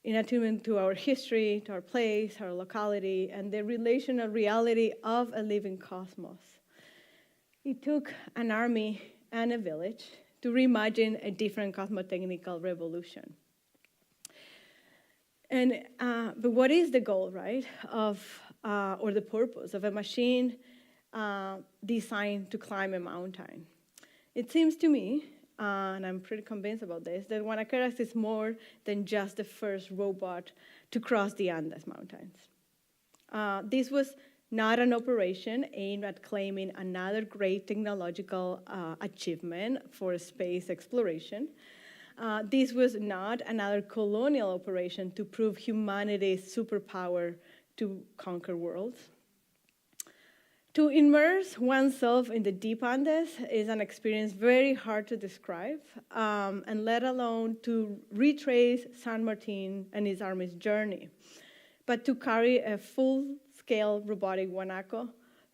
in attunement to our history, to our place, our locality, and the relational reality of a living cosmos. It took an army and a village to reimagine a different cosmotechnical revolution. And, but what is the goal, right, or the purpose of a machine designed to climb a mountain? It seems to me, and I'm pretty convinced about this, that Guanaquerx is more than just the first robot to cross the Andes Mountains. This was not an operation aimed at claiming another great technological achievement for space exploration. This was not another colonial operation to prove humanity's superpower to conquer worlds. To immerse oneself in the deep Andes is an experience very hard to describe, and let alone to retrace San Martin and his army's journey. But to carry a full-scale robotic guanaco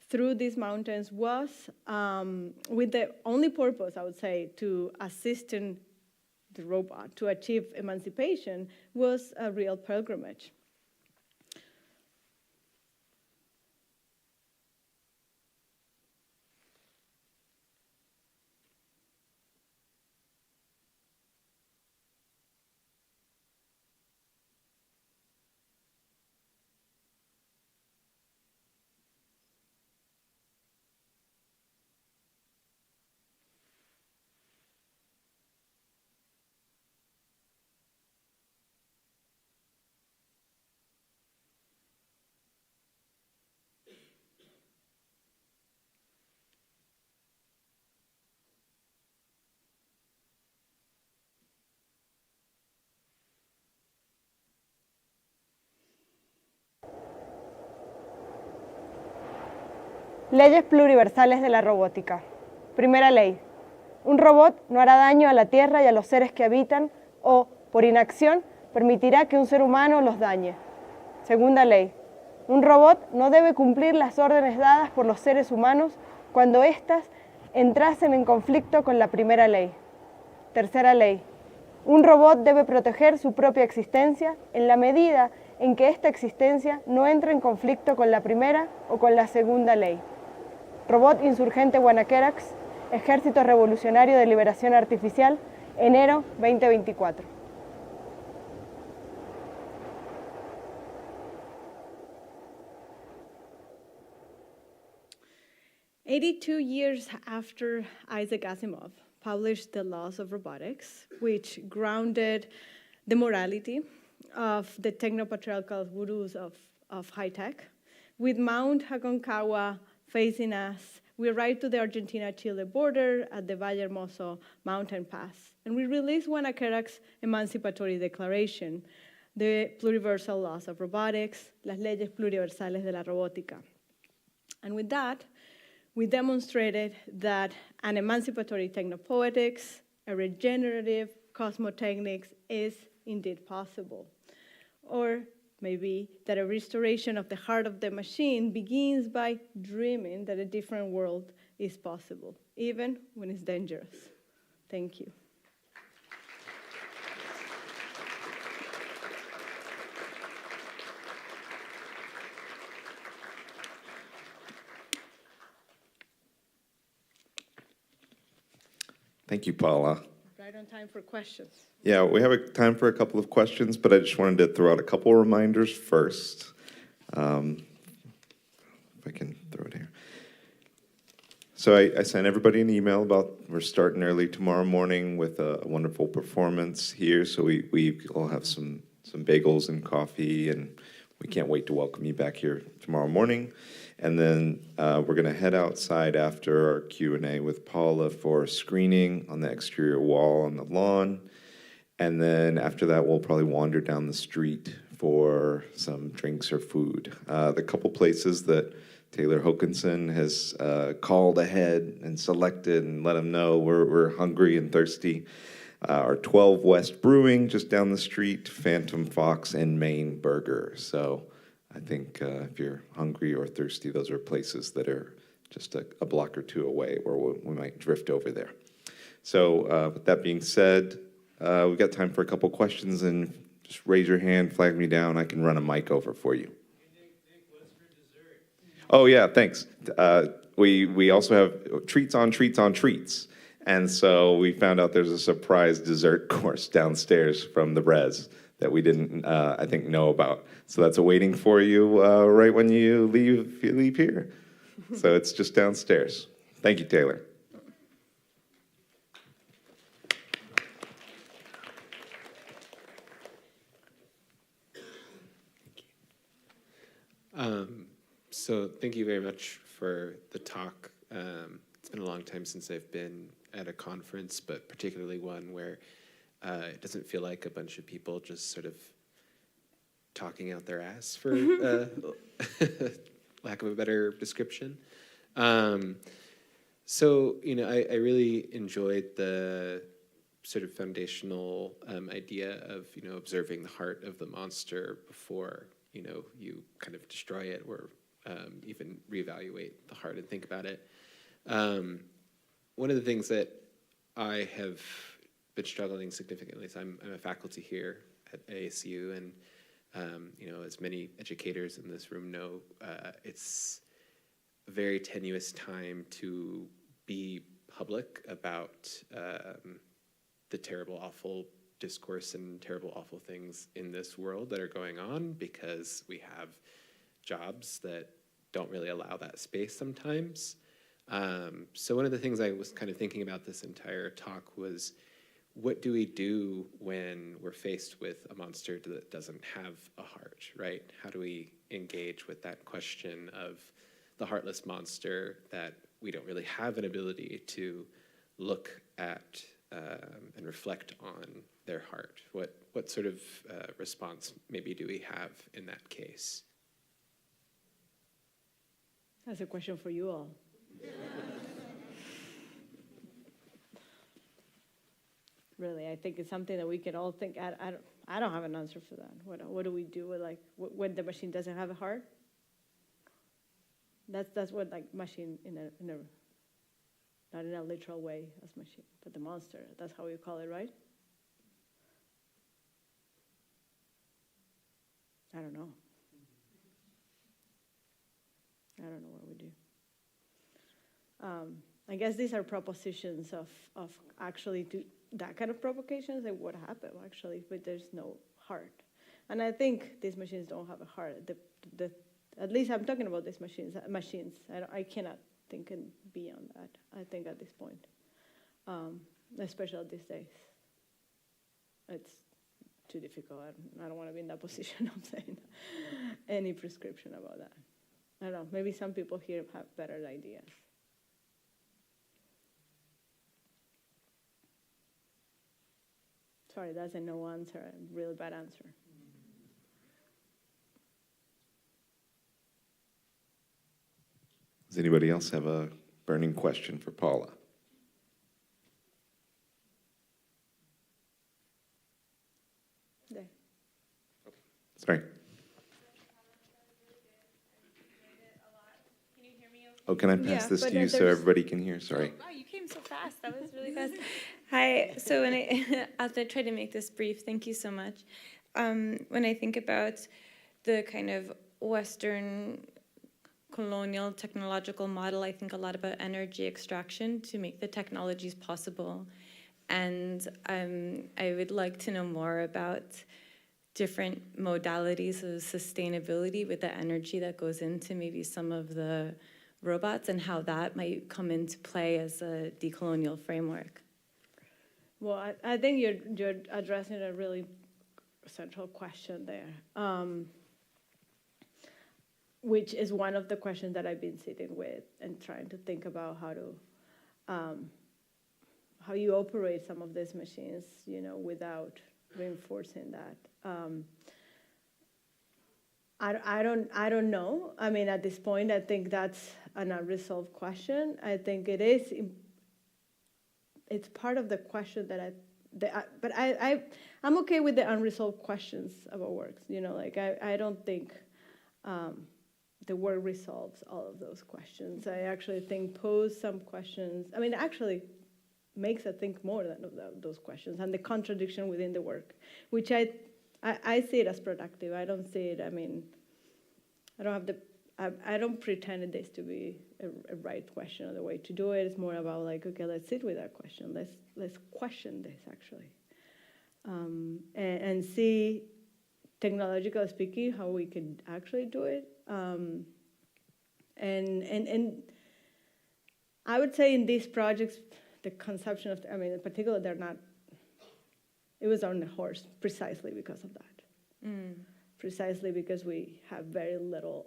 through these mountains was, with the only purpose, I would say, to assist in the robot to achieve emancipation, was a real pilgrimage. Leyes pluriversales de la robótica. Primera ley. Un robot no hará daño a la Tierra y a los seres que habitan o, por inacción, permitirá que un ser humano los dañe. Segunda ley. Un robot no debe cumplir las órdenes dadas por los seres humanos cuando éstas entrasen en conflicto con la primera ley. Tercera ley. Un robot debe proteger su propia existencia en la medida en que esta existencia no entre en conflicto con la primera o con la segunda ley. Robot insurgente Guanaquerx, Ejército Revolucionario de Liberación Artificial, enero 2024. "82 years after Isaac Asimov published The Laws of Robotics, which grounded the morality of the techno-patriarchal gurus of high-tech, with Mount Aconcagua facing us, we arrived to the Argentina-Chile border at the Valle Hermoso mountain pass, and we released Guanaquerx Emancipatory Declaration, the Pluriversal Laws of Robotics, las leyes pluriversales de la robótica. And with that, we demonstrated that an emancipatory technopoetics, a regenerative cosmotechnics is indeed possible. Or maybe that a restoration of the heart of the machine begins by dreaming that a different world is possible, even when it's dangerous. Thank you. Thank you, Paula. Right on time for questions. Yeah, we have time for a couple of questions, but I just wanted to throw out a couple of reminders first. If I can throw it here. So I sent everybody an email about we're starting early tomorrow morning with a wonderful performance here. So we all have some bagels and coffee, and we can't wait to welcome you back here tomorrow morning. And then we're going to head outside after our Q&A with Paula for screening on the exterior wall on the lawn. And then after that, we'll probably wander down the street for some drinks or food. The couple places that Taylor Hokanson has called ahead and selected and let them know we're hungry and thirsty are 12 West Brewing, just down the street, Phantom Fox, and Maine Burger. So I think if you're hungry or thirsty, those are places that are just a block or two away where we might drift over there. So with that being said, we've got time for a couple questions, and just raise your hand, flag me down. I can run a mic over for you. Oh, yeah, thanks. We also have treats on treats on treats. And so we found out there's a surprise dessert course downstairs from the res that we didn't, I think, know about. So that's awaiting for you right when you leave here. So it's just downstairs. Thank you, Taylor. So thank you very much for the talk. It's been a long time since I've been at a conference, but particularly one where it doesn't feel like a bunch of people just sort of talking out their ass, for lack of a better description. So, I really enjoyed the sort of foundational idea of, observing the heart of the monster before, you kind of destroy it or even reevaluate the heart and think about it. One of the things that I have been struggling significantly is I'm a faculty here at ASU, and as many educators in this room know, it's a very tenuous time to be public about the terrible, awful discourse and terrible, awful things in this world that are going on, because we have jobs that don't really allow that space sometimes. So one of the things I was kind of thinking about this entire talk was, what do we do when we're faced with a monster that doesn't have a heart, right? How do we engage with that question of the heartless monster that we don't really have an ability to look at and reflect on their heart? What sort of response maybe do we have in that case? That's a question for you all. Really, I think it's something that we can all think. I don't have an answer for that. What do we do with, like, when the machine doesn't have a heart? That's what, like, machine in a not in a literal way as machine, but the monster. That's how we call it, right? I don't know. I don't know what we do. I guess these are propositions of actually do that kind of provocations, like what happened actually, but there's no heart. And I think these machines don't have a heart. At least I'm talking about these machines. I cannot think beyond that, I think, at this point, especially these days. It's too difficult. I don't want to be in that position of saying any prescription about that. I don't know, maybe some people here have better ideas. Sorry, that's a no answer, a really bad answer. Does anybody else have a burning question for Paula? There. Sorry. Oh, can I pass this to you so everybody can hear? Sorry. Oh, wow, you came so fast. That was really fast. Hi. So I'll try to make this brief. Thank you so much. When I think about the kind of Western colonial technological model, I think a lot about energy extraction to make the technologies possible. And I would like to know more about different modalities of sustainability with the energy that goes into maybe some of the robots, and how that might come into play as a decolonial framework. Well, I think you're addressing a really central question there. which is one of the questions that I've been sitting with and trying to think about how you operate some of these machines, without reinforcing that. I don't know. I mean, at this point, I think that's an unresolved question. I think it's part of the question but I'm okay with the unresolved questions about works. I don't think the work resolves all of those questions. I actually think pose some questions. I mean, actually makes us think more than those questions and the contradiction within the work, which I see it as productive. I don't see it, I mean, I don't pretend this to be a right question or the way to do it. It's more about like, okay, let's sit with that question. Let's question this actually. And see, technologically speaking, how we could actually do it. And I would say in these projects, the conception of, in particular, it was on the horse precisely because of that. Precisely because we have very little,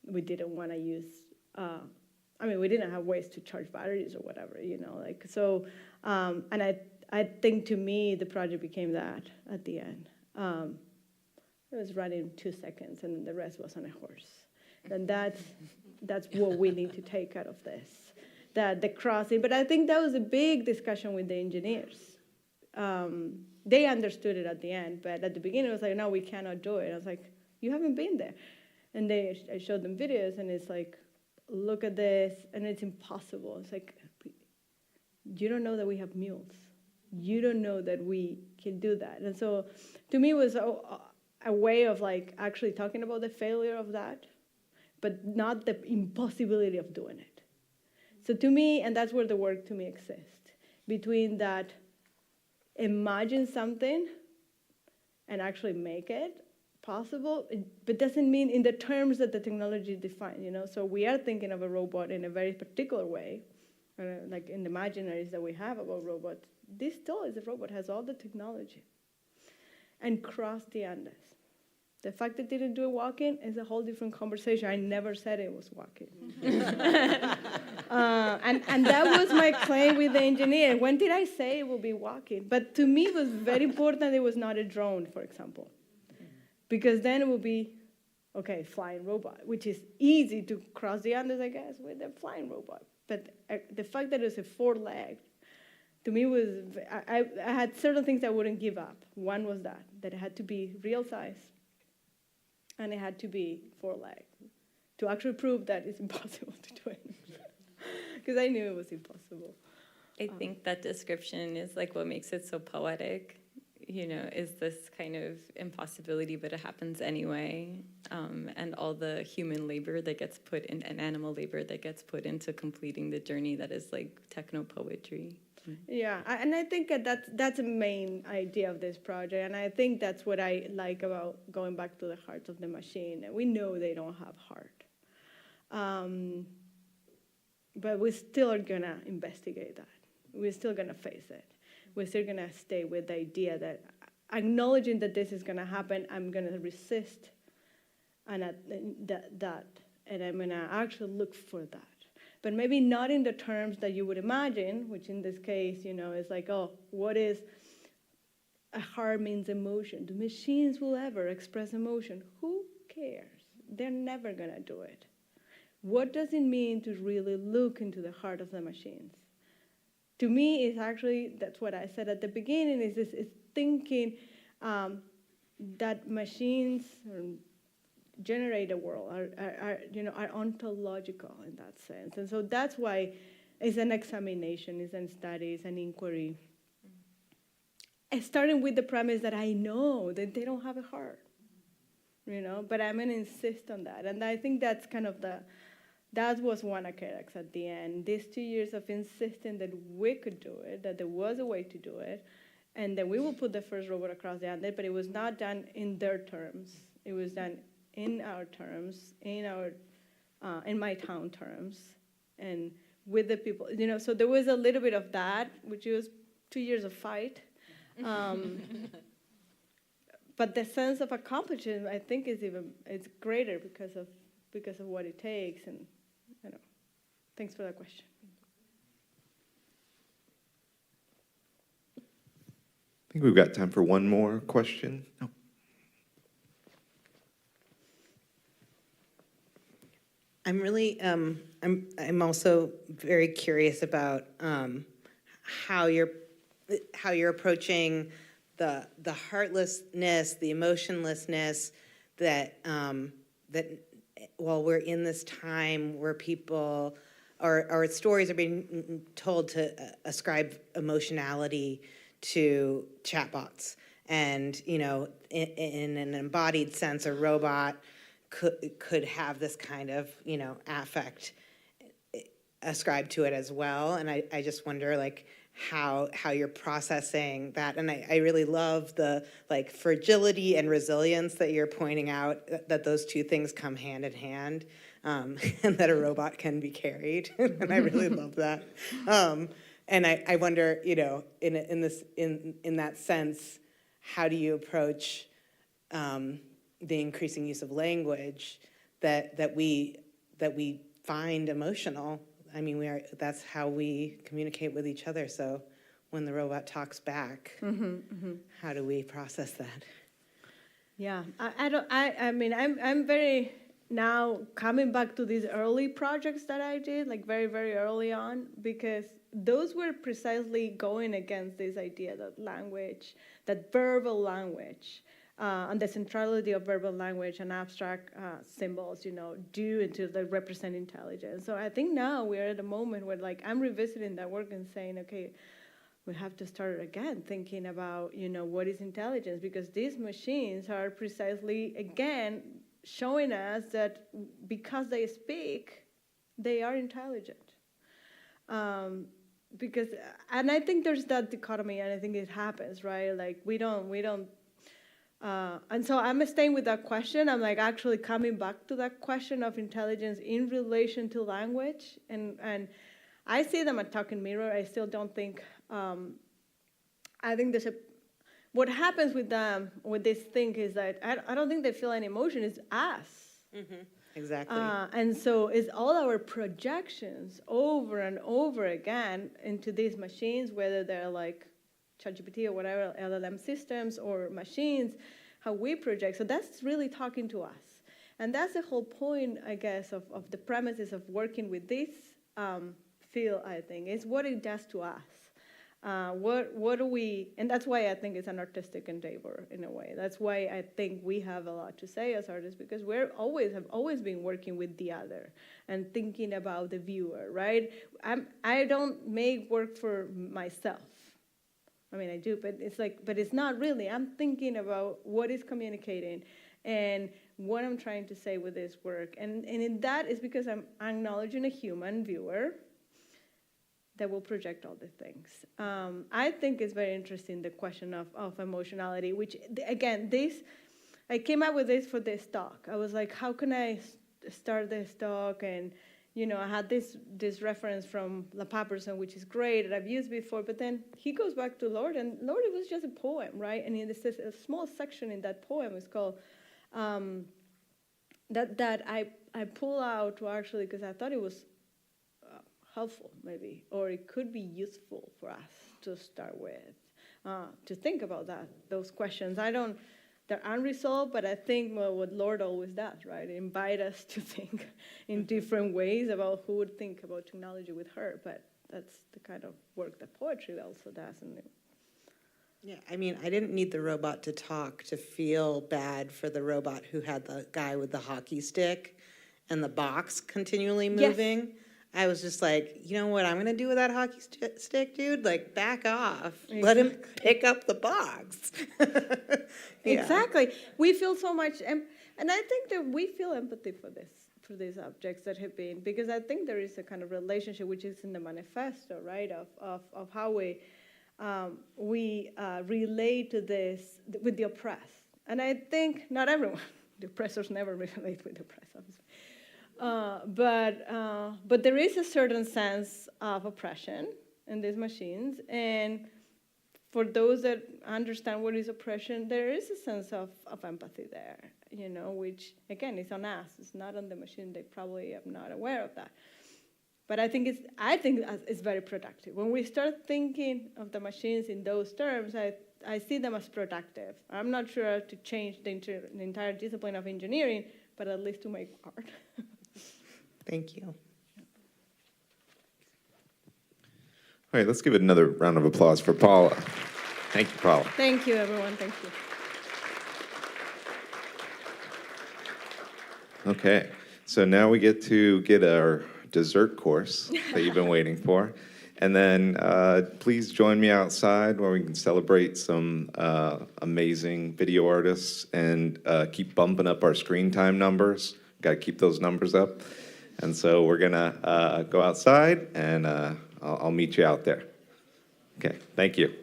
we didn't want to use, we didn't have ways to charge batteries or whatever, so, and I think to me, the project became that at the end. It was running 2 seconds and the rest was on a horse. And that's what we need to take out of this. That the crossing, but I think that was a big discussion with the engineers. They understood it at the end, but at the beginning it was like, no, we cannot do it. I was like, you haven't been there. And I showed them videos and it's like, look at this, and it's impossible. It's like, you don't know that we have mules. You don't know that we can do that. And so to me it was a way of like actually talking about the failure of that, but not the impossibility of doing it. So to me, and that's where the work to me exists, between that imagine something and actually make it possible, but doesn't mean in the terms that the technology defines, So we are thinking of a robot in a very particular way, like in the imaginaries that we have about robots. This still is a robot, has all the technology, and crossed the Andes. The fact that it didn't do a walk-in is a whole different conversation. I never said it was walking. And that was my claim with the engineer. When did I say it will be walking? But to me, it was very important it was not a drone, for example. Because then it would be, okay, flying robot, which is easy to cross the Andes, I guess, with a flying robot. But the fact that it's a 4-leg, to me was, I had certain things I wouldn't give up. One was that it had to be real size. And it had to be 4-leg to actually prove that it's impossible to do it. Because I knew it was impossible. I think that description is like what makes it so poetic, is this kind of impossibility, but it happens anyway. And all the human labor that gets put in, and animal labor that gets put into completing the journey that is like techno-poetry. Yeah, and I think that's a main idea of this project, and I think that's what I like about going back to the heart of the machine. And we know they don't have heart, but we still are gonna investigate that. We're still gonna face it. We're still gonna stay with the idea that acknowledging that this is gonna happen, I'm gonna resist, and and I'm gonna actually look for that. But maybe not in the terms that you would imagine, which in this case, is like, oh, what is a heart means emotion? Do machines will ever express emotion? Who cares? They're never gonna do it. What does it mean to really look into the heart of the machines? To me, it's actually, that's what I said at the beginning, is thinking that machines generate a world, are ontological in that sense. And so that's why it's an examination, it's a study, it's an inquiry. Starting with the premise that I know that they don't have a heart, but I'm going to insist on that. And I think that's kind of that was Guanaquerx at the end. These 2 years of insisting that we could do it, that there was a way to do it, and that we will put the first robot across the Andes, but it was not done in their terms. It was done in our terms, in my town terms, and with the people, so there was a little bit of that, which was 2 years of fight. but the sense of accomplishment, I think, it's greater because of what it takes. And thanks for that question. I think we've got time for one more question. Oh. I'm really, I'm also very curious about how you're approaching the heartlessness, the emotionlessness that while we're in this time where people or stories are being told to ascribe emotionality to chatbots, and in an embodied sense, a robot could have this kind of affect ascribed to it as well. And I just wonder how you're processing that. And I really love the fragility and resilience that you're pointing out, that those two things come hand in hand, and that a robot can be carried. And I really love that. And I wonder, in that sense, how do you approach the increasing use of language that we find emotional? I mean, that's how we communicate with each other. So when the robot talks back, how do we process that? Yeah, I'm very now coming back to these early projects that I did, very, very early on, because those were precisely going against this idea that language, that verbal language, and the centrality of verbal language and abstract symbols, do until they represent intelligence. So I think now we're at a moment where, I'm revisiting that work and saying, okay, we have to start again thinking about, what is intelligence? Because these machines are precisely, again, showing us that because they speak, they are intelligent. And I think there's that dichotomy, and I think it happens, right? We don't. And so I'm staying with that question. I'm actually coming back to that question of intelligence in relation to language. And I see them at talking mirror. I still don't think, I think what happens with them, with this thing is that I don't think they feel any emotion. It's us. Mm-hmm. Exactly. And so it's all our projections over and over again into these machines, whether they're ChatGPT or whatever, LLM systems or machines, how we project. So that's really talking to us. And that's the whole point, I guess, of the premises of working with this field, I think, is what it does to us. What do we, and that's why I think it's an artistic endeavor in a way. That's why I think we have a lot to say as artists, because have always been working with the other and thinking about the viewer, right? I don't make work for myself. I mean, I do, but it's not really. I'm thinking about what is communicating and what I'm trying to say with this work. And in that is because I'm acknowledging a human viewer that will project all the things. I think it's very interesting, the question of emotionality, which, again, I came up with this for this talk. I was like, how can I start this talk? And I had this reference from La Papperson, which is great, that I've used before, but then he goes back to Lord, and Lord, it was just a poem, right? And there's a small section in that poem is called, that I pull out to actually, because I thought it was helpful, maybe, or it could be useful for us to start with, to think about those questions. They're unresolved, but I think what Lord always does, right? Invite us to think in different ways about who would think about technology with her. But that's the kind of work that poetry also does. Yeah, I mean, I didn't need the robot to talk to feel bad for the robot who had the guy with the hockey stick and the box continually moving. Yes. I was just like, you know what I'm going to do with that hockey stick, dude? Back off. Exactly. Let him pick up the box. Yeah. Exactly. We feel so much, and I think that we feel empathy for these objects that have been, because I think there is a kind of relationship, which is in the manifesto, right, of how we relate to this with the oppressed. And I think not everyone, the oppressors never relate with the oppressed, obviously. But there is a certain sense of oppression in these machines, and for those that understand what is oppression, there is a sense of empathy there, you know, which, again, is on us. It's not on the machine. They probably are not aware of that. But I think it's very productive. When we start thinking of the machines in those terms, I see them as productive. I'm not sure to change the entire discipline of engineering, but at least to make art. Thank you. All right, let's give it another round of applause for Paula. Thank you, Paula. Thank you, everyone. Thank you. Okay, so now we get to get our dessert course that you've been waiting for. And then please join me outside where we can celebrate some amazing video artists and keep bumping up our screen time numbers. Got to keep those numbers up. And so we're going to go outside, and I'll meet you out there. Okay, thank you.